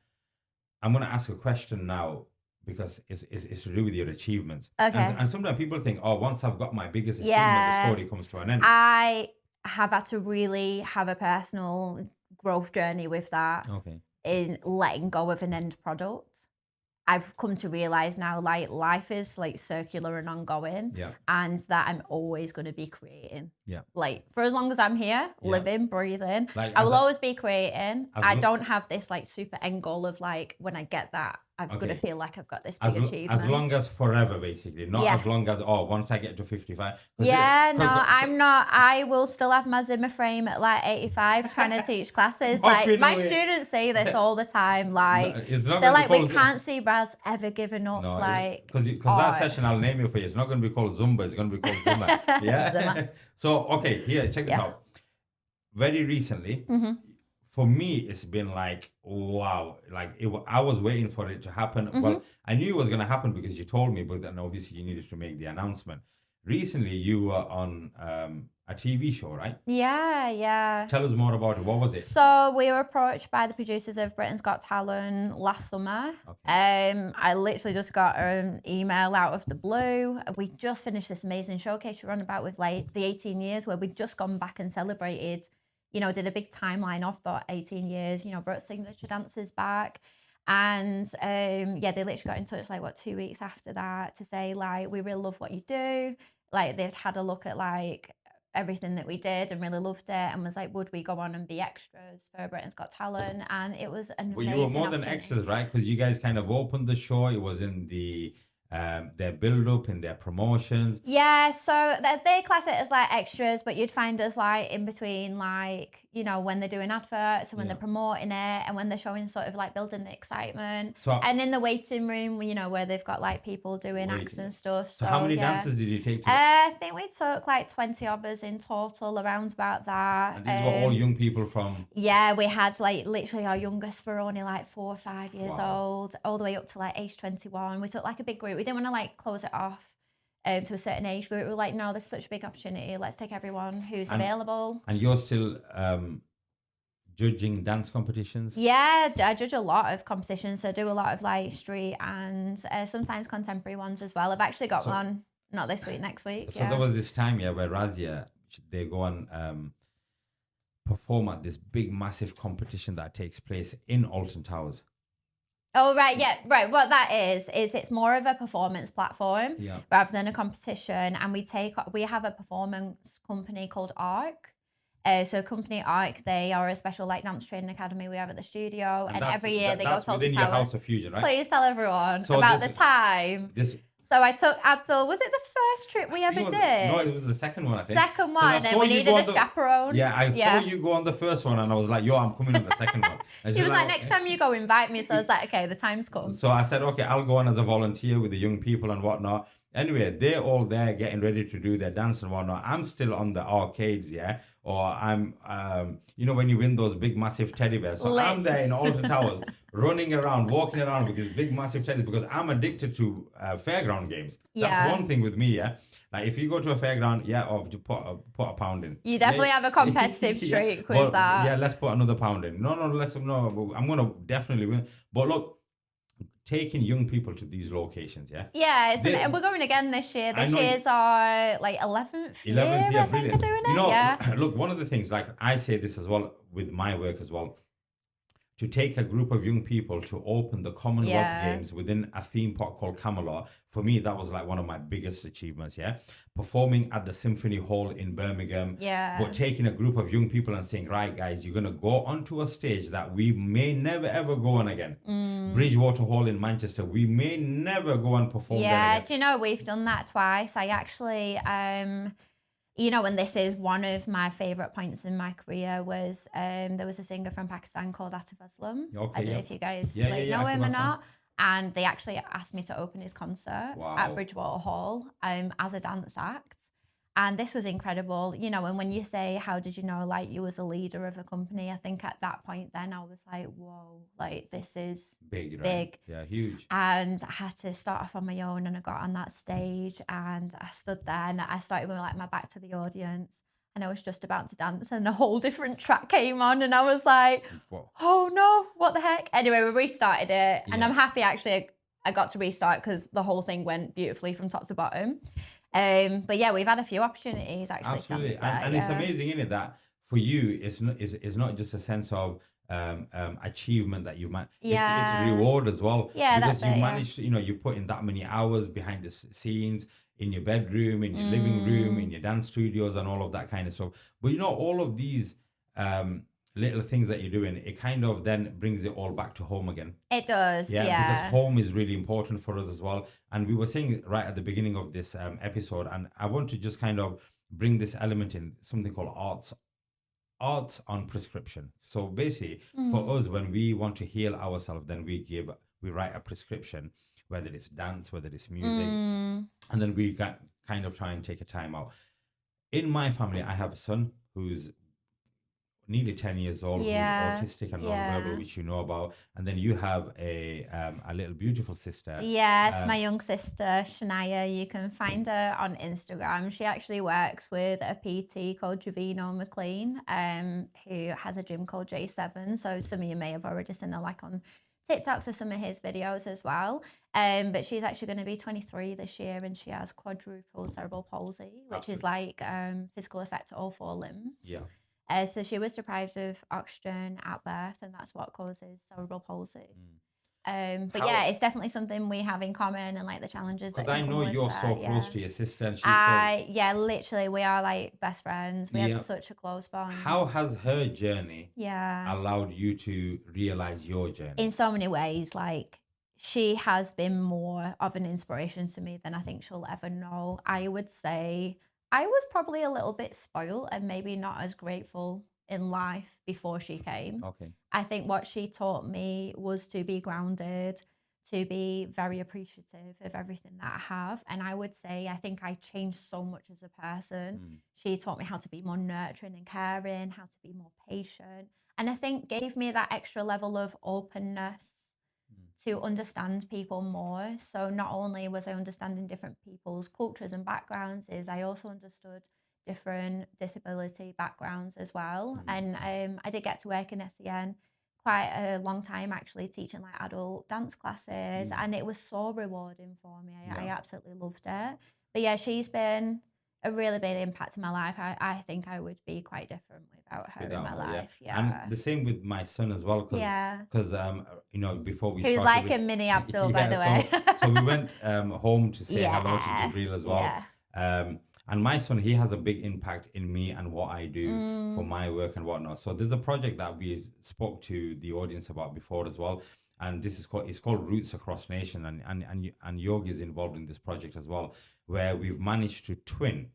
ask a question now because it's to do with your achievements. Okay. And sometimes people think, oh, once I've got my biggest achievement, the Yeah. story comes to an end. I have had to really have a personal growth journey with that Okay. in letting go of an end product. I've come to realize now, like, life is like circular and ongoing, Yeah. and that I'm always going to be creating. Yeah. Like, for as long as I'm here, Yeah. living, breathing, Like I as will a, always be creating. as I lo- don't have this like super end goal of like, when I get that, I've got to okay. feel like I've got this As, big as achievement. long as forever, basically, not Yeah. as long as, oh, once I get to 55. Yeah, no, I'm not. I will still have my Zimmer frame at like 85 trying to teach classes. Like, my students say this all the time. Like, It's not they're going to like, be we called. can't see Raz ever giving up. No, Like, because that session I'll name it for you. It's not going to be called Zumba. It's going to be called Zumba. Yeah. Zimmer. So okay, here, check this Yeah. out. Very recently, Hmm. for me, it's been like wow. Like I was waiting for it to happen. Well, I knew it was going to happen because you told me, but then obviously you needed to make the announcement. Recently, you were on a TV show, right? Yeah, yeah. Tell us more about it. What was it? So we were approached by the producers of Britain's Got Talent last summer. Okay. I literally just got an email out of the blue. We just finished this amazing showcase we run about with like the 18 years where we'd just gone back and celebrated, did a big timeline of that 18 years, brought signature dancers back. And yeah, they literally got in touch like 2 weeks after that to say like, we really love what you do. Like they'd had a look at like everything that we did and really loved it and was like, would we go on and be extras for Britain's Got Talent? And it was an Well, you were amazing more than opportunity. extras, right? Because you guys kind of opened the show. It was in their build up, in their promotions. Yeah, so they class it as like extras, but you'd find us like in between, like, you know, when they're doing adverts and when they're Yeah. promoting it and when they're showing sort of like building the excitement. So And in the waiting room, you know, where they've got like people doing acts waiting. and stuff. So how many yeah. dances did you take to I think we took like 20 of us in total, around about that. And these were all young people from. Yeah, we had like literally our youngest were only like 4 or 5 years Wow. old, all the way up to like age 21. We took like a big group. We didn't want to like close it off to a certain age group. We were like, no, there's such a big opportunity. Let's take everyone who's available. And you're still judging dance competitions? Yeah, I judge a lot of competitions. So I do a lot of like street and sometimes contemporary ones as well. I've actually got one, not this week, next week. So there was this time, where Razia, they go and perform at this big, massive competition that takes place in Alton Towers. Oh, right. Yeah. Right. What that is it's more of a performance platform rather than a competition. And we have a performance company called ARC. So company ARC, they are a special like dance training academy we have at the studio. And every year they go to within your House of Fusion, right? Please tell everyone about the time. So I took Abdul, was it the first trip we ever did? No, it was the second one, I think. Second one, and we needed a chaperone. Yeah, I saw you go on the first one and I was like, yo, I'm coming on the second one. She was like, next time you go, invite me. So I was like, okay, the time's come. So I said, okay, I'll go on as a volunteer with the young people and whatnot. Anyway, they're all there getting ready to do their dance and whatnot. I'm still on the arcades, or I'm, when you win those big, massive teddy bears. So I'm there in Alton Towers, running around, walking around with these big, massive teddies because I'm addicted to fairground games. That's one thing with me, Like if you go to a fairground, or to put a pound in. You definitely have a competitive streak with that. Yeah, let's put another pound in. No, I'm going to definitely win. But look, taking young people to these locations, and we're going again this year. This year's our like 11th year, I think we're doing it. Look, one of the things, like I say this as well with my work as well, to take a group of young people to open the Commonwealth Games within a theme park called Camelot, for me, that was like one of my biggest achievements, Performing at the Symphony Hall in Birmingham, but taking a group of young people and saying, right, guys, you're going to go onto a stage that we may never, ever go on again. Bridgewater Hall in Manchester, we may never go and perform there again. Do you know, we've done that twice. I actually... you know, and this is one of my favorite points in my career was there was a singer from Pakistan called Atif Aslam. I don't know if you guys know him or not. And they actually asked me to open his concert at Bridgewater Hall as a dance act. And this was incredible, you know, and when you say, how did you know, like, you was a leader of a company, I think at that point then I was like, whoa, like, this is big, right? Yeah, huge. And I had to start off on my own, and I got on that stage and I stood there and I started with like my back to the audience and I was just about to dance and a whole different track came on and I was like, oh no, what the heck? Anyway, we restarted it and I'm happy actually I got to restart because the whole thing went beautifully from top to bottom. But yeah, we've had a few opportunities actually. Absolutely, and it's amazing, isn't it, that for you, it's not just a sense of achievement that you managed. It's reward as well. Yeah, because that's you managed to, you put in that many hours behind the scenes in your bedroom, in your living room, in your dance studios, and all of that kind of stuff. But all of these little things that you're doing, it kind of then brings it all back to home again. It does, because home is really important for us as well. And we were saying right at the beginning of this episode, and I want to just kind of bring this element in, something called arts on prescription. So basically, for us, when we want to heal ourselves, then we write a prescription, whether it's dance, whether it's music, and then we kind of try and take a time out. In my family, I have a son who's nearly 10 years old, who's autistic and nonverbal, which you know about, and then you have a little beautiful sister. Yes, my young sister Shania. You can find her on Instagram. She actually works with a PT called Javino McLean, who has a gym called J7. So some of you may have already seen her like on TikToks or some of his videos as well. But she's actually going to be 23 this year, and she has quadruple cerebral palsy, which is like physical effect to all 4 limbs. So she was deprived of oxygen at birth, and that's what causes cerebral palsy. But yeah, How? it's definitely something we have in common and like the challenges Because that I can come know with you're so that. close Yeah. to your sister, and she's so. Yeah, literally, we are like best friends. We have Yeah. such a close bond. How has her journey Yeah. allowed you to realize your In journey? so many ways, like she has been more of an inspiration to me than I think she'll ever know. I would say I was probably a little bit spoiled and maybe not as grateful in life before she came. Okay. I think what she taught me was to be grounded, to be very appreciative of everything that I have. And I would say I think I changed so much as a person. Mm, She taught me how to be more nurturing and caring, how to be more patient, and I think gave me that extra level of openness mm. to understand people more. So not only was I understanding different people's cultures and backgrounds, is I also understood different disability backgrounds as well. Mm. And I did get to work in SEN quite a long time actually teaching like adult dance classes, Mm. and it was so rewarding for me. I Yeah. absolutely loved it. But yeah, she's been a really big impact in my life. I think I would be quite different without her in Without my her, yeah. life. And Yeah. the same with my son as well, Yeah. because before we Who's started like with a mini Abdul, by yeah, the way. so we went home to say hello to Yeah. Jibril as well. Yeah. And my son, he has a big impact in me and what I do for Mm, my work and whatnot. So there's a project that we spoke to the audience about before as well. And this is called, it's called Roots Across Nation, and Yog is involved in this project as well, where we've managed to twin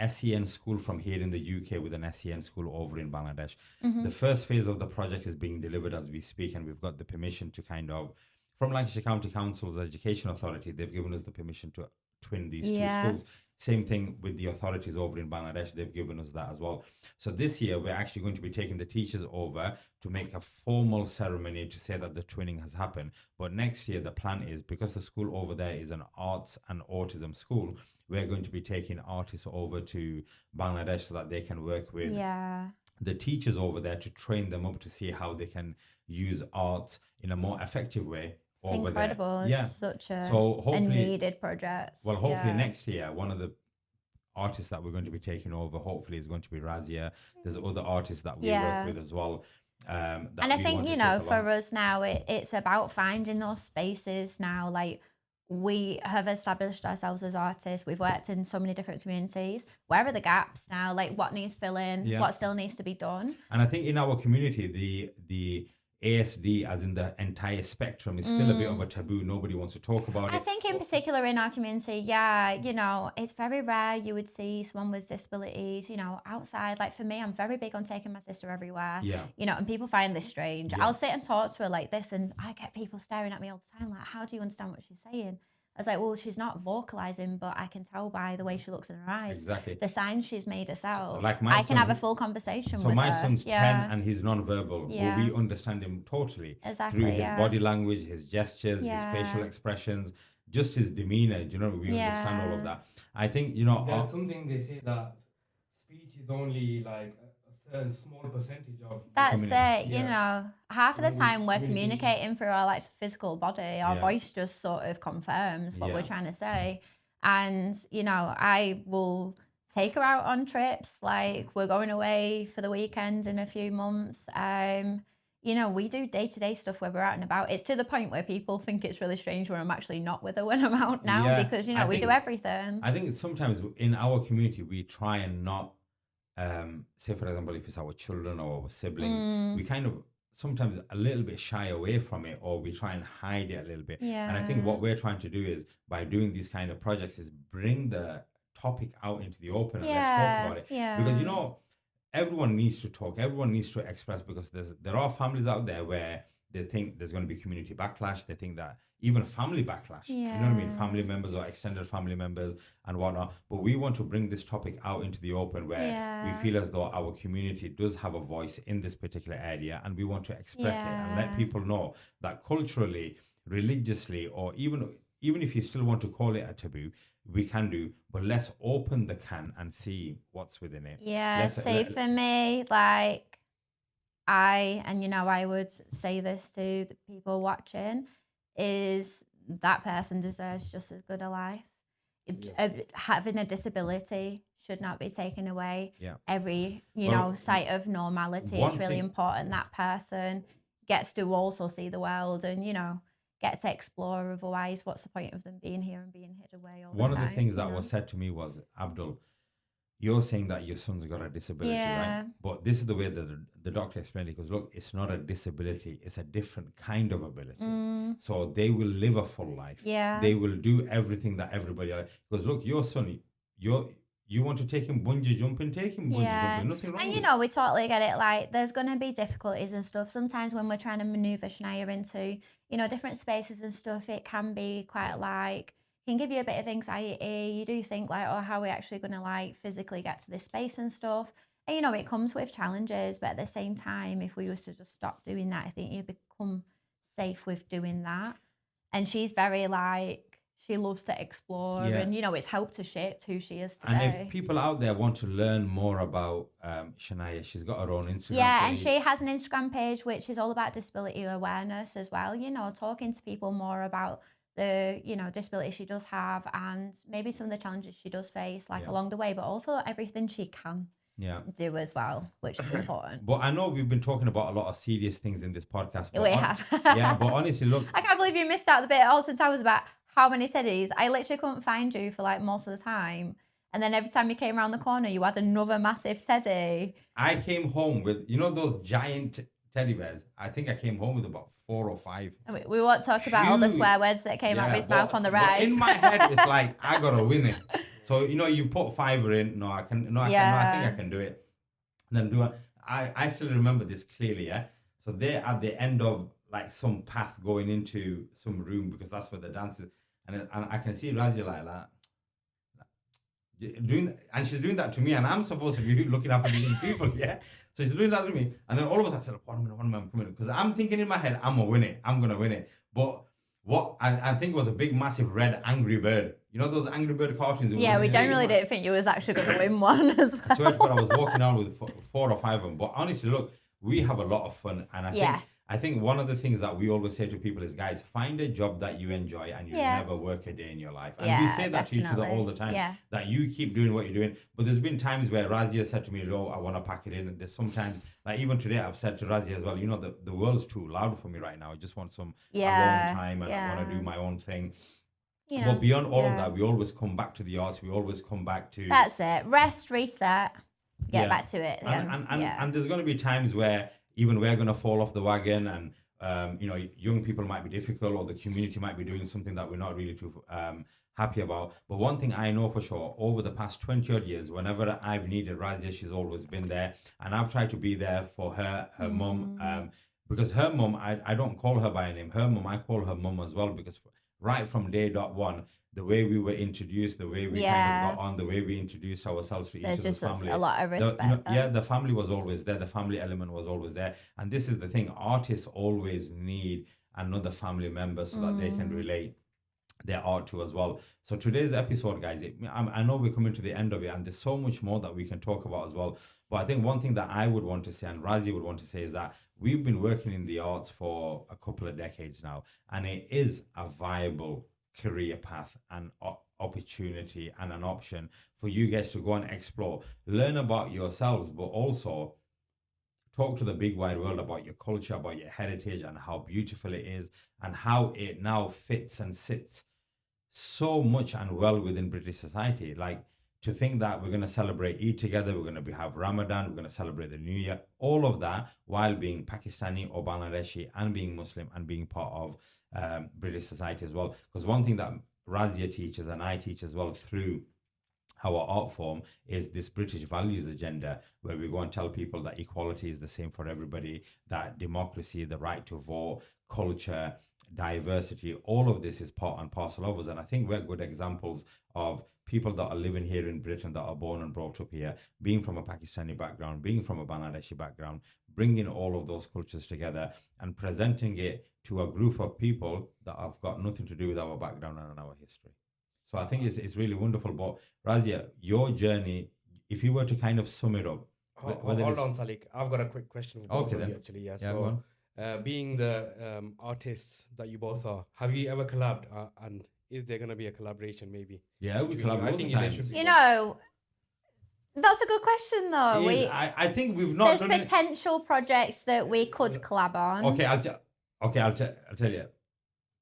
SEN school from here in the UK with an SEN school over in Bangladesh. mhm. The first phase of the project is being delivered as we speak, and we've got the permission to kind of, from Lancashire County Council's Education Authority, they've given us the permission to twin these two Yeah. schools. Same thing with the authorities over in Bangladesh, they've given us that as well. So this year, we're actually going to be taking the teachers over to make a formal ceremony to say that the twinning has happened. But next year, the plan is, because the school over there is an arts and autism school, we're going to be taking artists over to Bangladesh so that they can work with Yeah. the teachers over there to train them up to see how they can use arts in a more effective way It's over there. incredible. It's Yeah. such So a hopefully, needed project. well, hopefully Yeah. next year, one of the artists that we're going to be taking over, hopefully, is going to be Razia. There's other artists that we work Yeah. with as well. And That I we think, want to you take know, along. for us now, it's about finding those spaces now. Like, we have established ourselves as artists. We've worked in so many different communities. Where are the gaps now? Like, what needs filling? Yeah. What still needs to be done? And I think in our community, the ASD, as in the entire spectrum, is still a bit of a taboo. Nobody wants to talk about I it. think in particular in our community, yeah, you know, it's very rare you would see someone with disabilities, you know, outside. Like for me, I'm very big on taking my sister everywhere, Yeah. you know, and people find this strange. Yeah. I'll sit and talk to her like this, and I get people staring at me all the time, like, how do you understand what she's saying? I was like, well, she's not vocalizing, but I can tell by the way she looks in her eyes, Exactly. the signs she's made herself. Like my I can son, have a full conversation so with my her. son's 10 Yeah, and he's non-verbal, but we yeah, understand him totally through exactly. his Yeah, body language, his gestures, his facial yeah, expressions, just his demeanor. Do you know, we understand all of yeah. that. I think, you know, There's something they say that speech is only like a certain small percentage of the That's community. it, you Yeah. know. Half of the Language time we're communication. communicating through our like physical body. Our Yeah. voice just sort of confirms what we're Yeah. trying to say. And, you know, I will take her out on trips. Like we're going away for the weekend in a few months. You know, we do day-to-day stuff where we're out and about. It's to the point where people think it's really strange when I'm actually not with her when I'm out now Yeah, because, you I know, we do think- everything. I think sometimes in our community, we try and not, say, for example, if it's our children or our siblings, Mm, we kind of sometimes a little bit shy away from it, or we try and hide it a little bit. And I think yeah. what we're trying to do is, by doing these kind of projects, is bring the topic out into the open and let's talk Yeah. about it. Yeah. Because, you know, everyone needs to talk, everyone needs to express, because there are families out there where they think there's going to be community backlash. They think that even family backlash, you know what I mean? Yeah. Family members or extended family members and whatnot. But we want to bring this topic out into the open where we Yeah. feel as though our community does have a voice in this particular area, and we want to express it and let Yeah. people know that culturally, religiously, or even if you still want to call it a taboo, we can do, but let's open the can and see what's within it. Yeah, Let's- see, let- for me, like, and you know, I would say this to the people watching, is that person deserves just as good a life. Having a disability should not be taken away. Yeah. Every, Well, sight of normality one is really thing- important. That person gets to also see the world and, you know, get to explore. Otherwise, what's the point of them being here and being hid away all One the of the time? things you that know? was said to me was, Abdul, you're saying that your son's got a disability, Yeah. right? But this is the way that the doctor explained it. Because look, it's not a disability; it's a different kind of ability. So they will live a full life. Yeah. They will do everything that everybody else. Because look, your son, you want to take him bungee jumping, take him bungee Yeah. jumping. Nothing wrong And with you it. know, we totally get it. Like, there's going to be difficulties and stuff. Sometimes when we're trying to maneuver Shania into, you know, different spaces and stuff, it can be quite like, can give you a bit of anxiety. You do think like, oh, how are we actually going to like physically get to this space and stuff? And you know, it comes with challenges, but at the same time, if we was to just stop doing that, I think you become safe with doing that. And she's very like, she loves to explore, Yeah. and you know, it's helped to shape who she is today. And if people out there want to learn more about Shania, she's got her own Instagram Yeah, page. and she has an Instagram page which is all about disability awareness as well, you know, talking to people more about the, you know, disability she does have and maybe some of the challenges she does face like Yeah. along the way, but also everything she can Yeah. do as well, which is important. But I know we've been talking about a lot of serious things in this podcast. But We have. yeah, but honestly, look, I can't believe you missed out the bit also towers about how many teddies. I literally couldn't find you for like most of the time. And then every time you came around the corner, you had another massive teddy. I came home with, you know, those giant teddy bears. I think I came home with about 4 or 5. We won't talk about all the Huge. swear words that came out of his mouth on the but ride. in my head, it's like I gotta win it. So you know, you put fiver in. No, I can. No, I can. No, I think I can do it. And then do it. I still remember this clearly. Yeah. So they're at the end of like some path going into some room because that's where the dance is, and I can see Razia like that. Doing and she's doing that to me, and I'm supposed to be looking after these people, yeah. So she's doing that to me, and then all of a sudden I said, "1 minute, I'm coming," because I'm thinking in my head, "I'm gonna win it. I'm gonna win it." But what I think was a big, massive red angry bird. You know those Angry Bird cartoons? Yeah, we generally didn't think you was actually going to win one as well. I swear to God, I was walking around with 4 or 5 of them. But honestly, look, we have a lot of fun, and I think one of the things that we always say to people is, guys, find a job that you enjoy and you'll never work a day in your life. And we say that to each other all the time, that you keep doing what you're doing. But there's been times where Razia said to me, "Oh, I want to pack it in." And there's sometimes, like even today, I've said to Razia as well, you know, the world's too loud for me right now. I just want some alone time and I want to do my own thing. You know, but beyond all of that, we always come back to the arts. We always come back to... That's it. Rest, reset, get back to it. And there's going to be times where even we're going to fall off the wagon and, you know, young people might be difficult or the community might be doing something that we're not really too happy about. But one thing I know for sure, over the past 20 odd years, whenever I've needed Razia, she's always been there. And I've tried to be there for her mum. Because her mum, I don't call her by name. Her mum, I call her mum as well because... right from day.1, the way we were introduced, the way we kind of got on, the way we introduced ourselves to each other's family. There's a lot of respect. The family was always there. The family element was always there. And this is the thing. Artists always need another family member so that they can relate their art to as well. So today's episode, guys, I know we're coming to the end of it and there's so much more that we can talk about as well. But I think one thing that I would want to say and Razia would want to say is that we've been working in the arts for a couple of decades now, and it is a viable career path and opportunity and an option for you guys to go and explore, learn about yourselves, but also talk to the big wide world about your culture, about your heritage and how beautiful it is and how it now fits and sits so much and well within British society. Like, to think that we're going to celebrate Eid together, we're going to have Ramadan, we're going to celebrate the New Year, all of that while being Pakistani or Bangladeshi and being Muslim and being part of British society as well. Because one thing that Razia teaches and I teach as well through our art form is this British values agenda, where we go and tell people that equality is the same for everybody, that democracy, the right to vote, culture, diversity, all of this is part and parcel of us. And I think we're good examples of people that are living here in Britain, that are born and brought up here, being from a Pakistani background, being from a Bangladeshi background, bringing all of those cultures together and presenting it to a group of people that have got nothing to do with our background and our history. So I think it's really wonderful. But Razia, your journey, if you were to kind of sum it up. Hold on, Salek. I've got a quick question for both of you, actually. Yeah. So, being the artists that you both are, have you ever collabed? And is there going to be a collaboration maybe? Yeah, we collab. You know, That's a good question, though. I think we've not There's done it. potential projects that we could collab on. Okay, I'll tell you.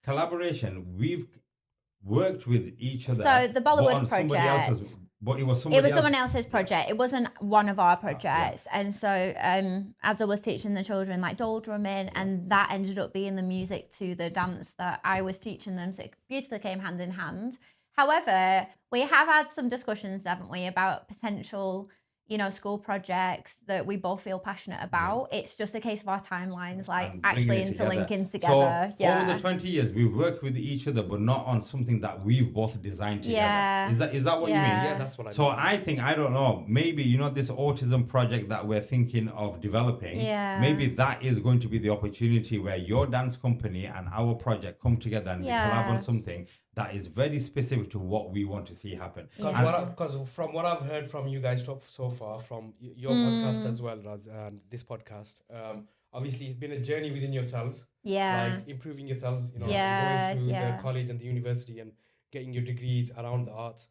Collaboration. We've worked with each other. So the but Bollywood on somebody project. else's, but it was It was somebody someone else. else's project. It wasn't one of our projects. And so Abdul was teaching the children like doll drumming, and that ended up being the music to the dance that I was teaching them. So it beautifully came hand in hand. However, we have had some discussions, haven't we, about potential, school projects that we both feel passionate about. It's just a case of our timelines, like And bringing actually it together. interlinking together. So over the 20 years, we've worked with each other, but not on something that we've both designed together. Yeah. Is that what you mean? Yeah. Yeah, that's what I So mean. I think, I don't know, maybe, this autism project that we're thinking of developing, Yeah. maybe that is going to be the opportunity where your dance company and our project come together and we collab on something that is very specific to what we want to see happen. Because from what I've heard from you guys so far, from your podcast as well, Raz, and this podcast, obviously it's been a journey within yourselves, Yeah. like improving yourselves, Yeah, going through yeah. the college and the university and getting your degrees around the arts.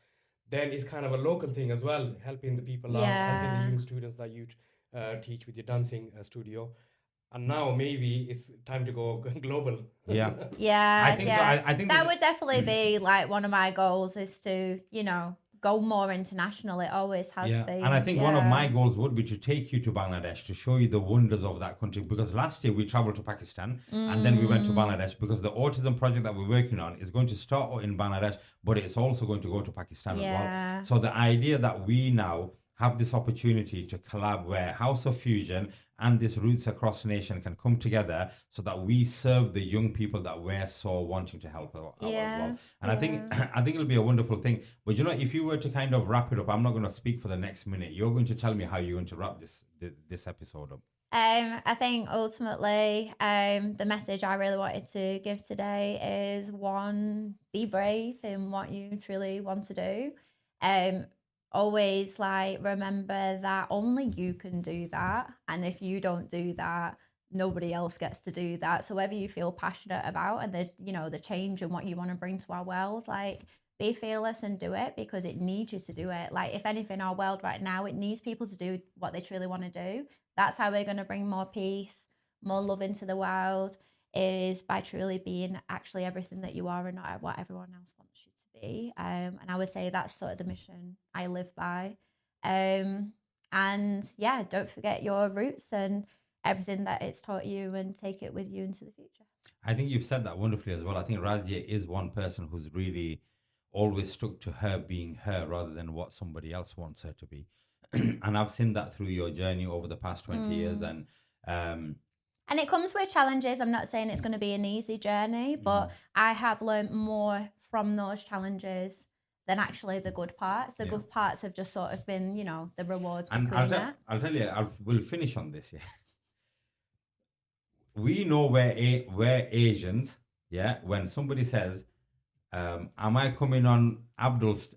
Then it's kind of a local thing as well, helping the people out, helping the young students that you teach with your dancing studio. And now maybe it's time to go global. Yeah. Yeah, I think so. I think that there's- would definitely be like one of my goals is to, go more international. It always has been. And I think one of my goals would be to take you to Bangladesh to show you the wonders of that country. Because last year we traveled to Pakistan and then we went to Bangladesh because the autism project that we're working on is going to start in Bangladesh, but it's also going to go to Pakistan as well. So the idea that we now have this opportunity to collab where House of Fusion and this Roots Across Nation can come together so that we serve the young people that we're so wanting to help out as well. And I think it'll be a wonderful thing. But if you were to kind of wrap it up, I'm not going to speak for the next minute. You're going to tell me how you're going to wrap this episode up. I think ultimately, the message I really wanted to give today is one, be brave in what you truly want to do. Always remember that only you can do that, and if you don't do that, nobody else gets to do that. So whatever you feel passionate about and the change and what you want to bring to our world, be fearless and do it because it needs you to do it. If anything, our world right now, it needs people to do what they truly want to do. That's how we're going to bring more peace, more love into the world, is by truly being actually everything that you are and not what everyone else wants you to be. And I would say that's sort of the mission I live by. And yeah, don't forget your roots and everything that it's taught you and take it with you into the future. I think you've said that wonderfully as well. I think Razia is one person who's really always stuck to her being her rather than what somebody else wants her to be. And I've seen that through your journey over the past 20 years. And it comes with challenges. I'm not saying it's going to be an easy journey, but I have learned more from those challenges than actually the good parts. The good parts have just sort of been, the rewards And between I'll tell you, we'll finish on this. Yeah, we know we're Asians. Yeah, when somebody says, "Am I coming on Abdul's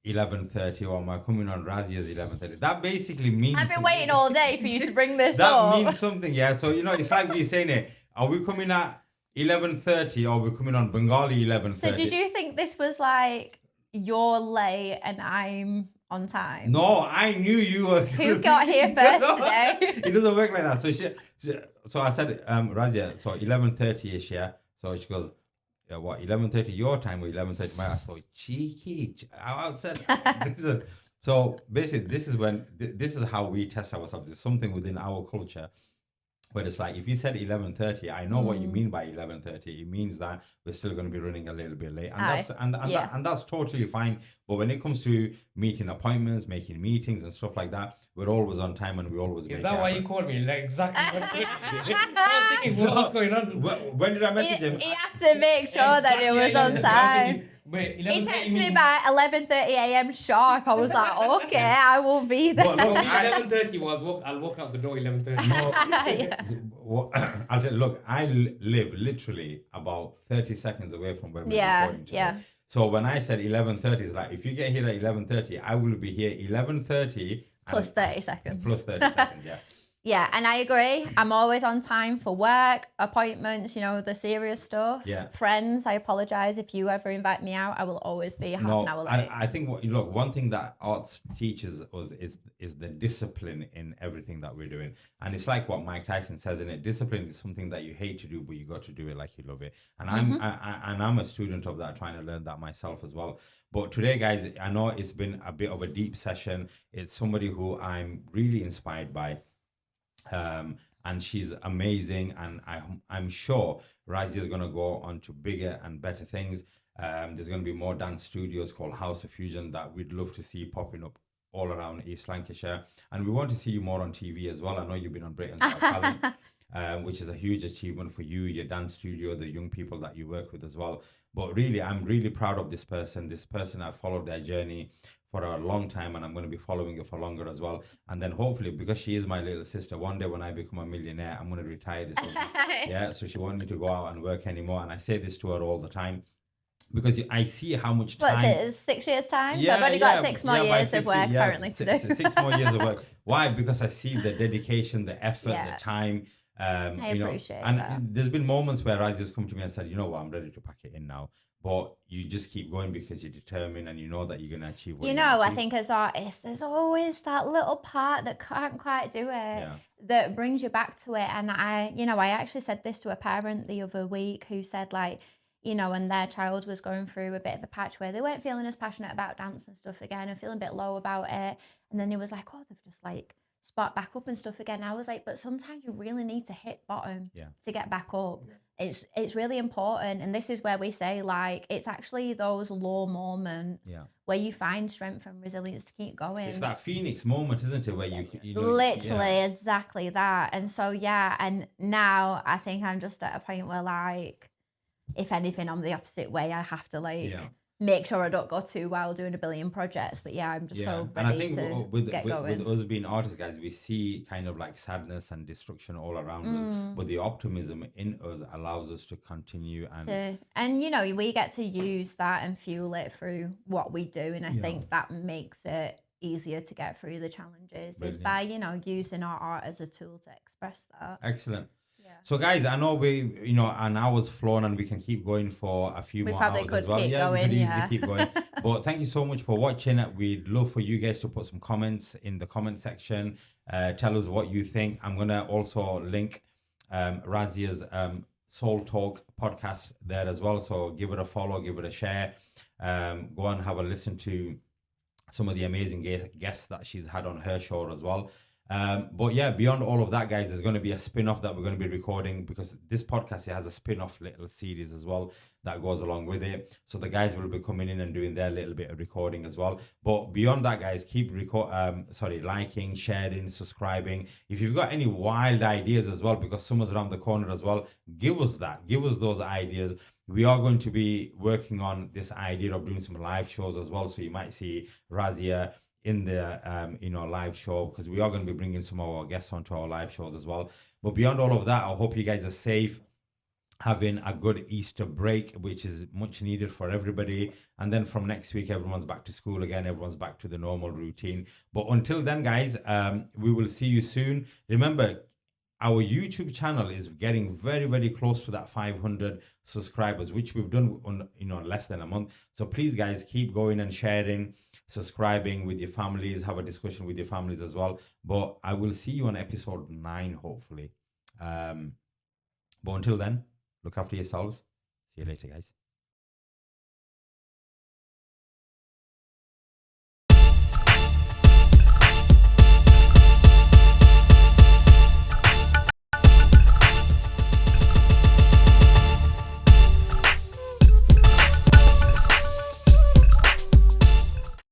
11:30 or am I coming on Razia's 11:30?" That basically means I've been waiting all day for you to bring this that up. means something. Yeah, so it's like we saying it. Are we coming at 11:30 or are we coming on Bengali 11:30? So did you think this was you're late and I'm on time? No, I knew you were. Who got here first today? It doesn't work like that. So I said, Razia, so 11:30ish, yeah. So she goes, yeah, what, 11:30 your time or 11:30 my? I thought, cheeky. I said, listen. So basically, this is how we test ourselves. It's something within our culture. But it's like, if you said 11:30, I know what you mean by 11:30. It means that we're still going to be running a little bit late. And that's totally fine. But when it comes to meeting appointments, making meetings and stuff like that, we're always on time and we always make it happen. Is that why you called me? Exactly what I was thinking, what's going on? When did I message him? He had to make sure that it was on time. Wait, He texted me by 11:30 a.m. sharp. I was like, okay, I will be there. Well, look, 11:30 was, I'll walk out the door 11:30. I'll tell you, look, I live literally about 30 seconds away from where we're recording today. Yeah. So when I said 11:30, it's like, if you get here at 11:30, I will be here 11:30. Plus 30 seconds. Plus 30 seconds, yeah. Yeah, and I agree. I'm always on time for work, appointments, you know, the serious stuff. Yeah. Friends, I apologize if you ever invite me out. I will always be half an hour late. I think look, one thing that arts teaches us is the discipline in everything that we're doing, and it's like what Mike Tyson says in it. Discipline is something that you hate to do, but you got to do it like you love it. And I'm a student of that, trying to learn that myself as well. But today, guys, I know it's been a bit of a deep session. It's somebody who I'm really inspired by. And she's amazing, and I'm sure Razia is going to go on to bigger and better things. There's going to be more dance studios called House of Fusion that we'd love to see popping up all around East Lancashire, and we want to see you more on TV as well. I know you've been on Britain's Got Talent, which is a huge achievement for you, your dance studio, the young people that you work with as well. But really, I'm really proud of this person. This person, I've followed their journey for a long time, and I'm going to be following her for longer as well. And then hopefully, because she is my little sister, one day when I become a millionaire, I'm going to retire this woman. Yeah, so she won't need to go out and work anymore. And I say this to her all the time, because I see how much time. What's it? 6 years time? So I've only got 6 more years of work apparently to do. 6 more years of work. Why? Because I see the dedication, the effort, the time. I appreciate and that. There's been moments where I just come to me and said, you know what, I'm ready to pack it in now. But you just keep going because you're determined and you know that you're going to achieve what you know. I think as artists, there's always that little part that can't quite do it, that brings you back to it. And I actually said this to a parent the other week who said, like, you know, and their child was going through a bit of a patch where they weren't feeling as passionate about dance and stuff again, and feeling a bit low about it. And then he was like, oh, they've just like sparked back up and stuff again. I was like, but sometimes you really need to hit bottom to get back up. It's really important. And this is where we say, like, it's actually those low moments where you find strength and resilience to keep going. It's that Phoenix moment, isn't it, where you know, literally exactly that. And so and now I think I'm just at a point where, like, if anything, I'm the opposite way. I have to make sure I don't go too wild doing a billion projects. But I'm just so ready and I think to get going. With us being artists, guys, we see kind of like sadness and destruction all around us, but the optimism in us allows us to continue and you know, we get to use that and fuel it through what we do, and I think that makes it easier to get through the challenges. Brilliant. Is by, you know, using our art as a tool to express that. Excellent. So guys, I know an hour's flown and we can keep going for a few more hours as well. We could easily keep going. But thank you so much for watching. We'd love for you guys to put some comments in the comment section. Tell us what you think. I'm going to also link Razia's Soul Talk podcast there as well. So give it a follow, give it a share. Go and have a listen to some of the amazing guests that she's had on her show as well. But beyond all of that, guys, there's going to be a spin-off that we're going to be recording, because this podcast, it has a spin-off little series as well that goes along with it. So the guys will be coming in and doing their little bit of recording as well. But beyond that, guys, keep liking, sharing, subscribing. If you've got any wild ideas as well, because summer's around the corner as well, give us those ideas. We are going to be working on this idea of doing some live shows as well. So you might see Razia in the live show, because we are going to be bringing some of our guests onto our live shows as well. But beyond all of that, I hope you guys are safe, having a good Easter break, which is much needed for everybody. And then from next week, everyone's back to school again. Everyone's back to the normal routine. But until then, guys, we will see you soon. Remember, our YouTube channel is getting very, very close to that 500 subscribers, which we've done on less than a month. So please, guys, keep going and sharing, subscribing with your families, have a discussion with your families as well. But I will see you on episode 9, hopefully. But until then, look after yourselves. See you later, guys.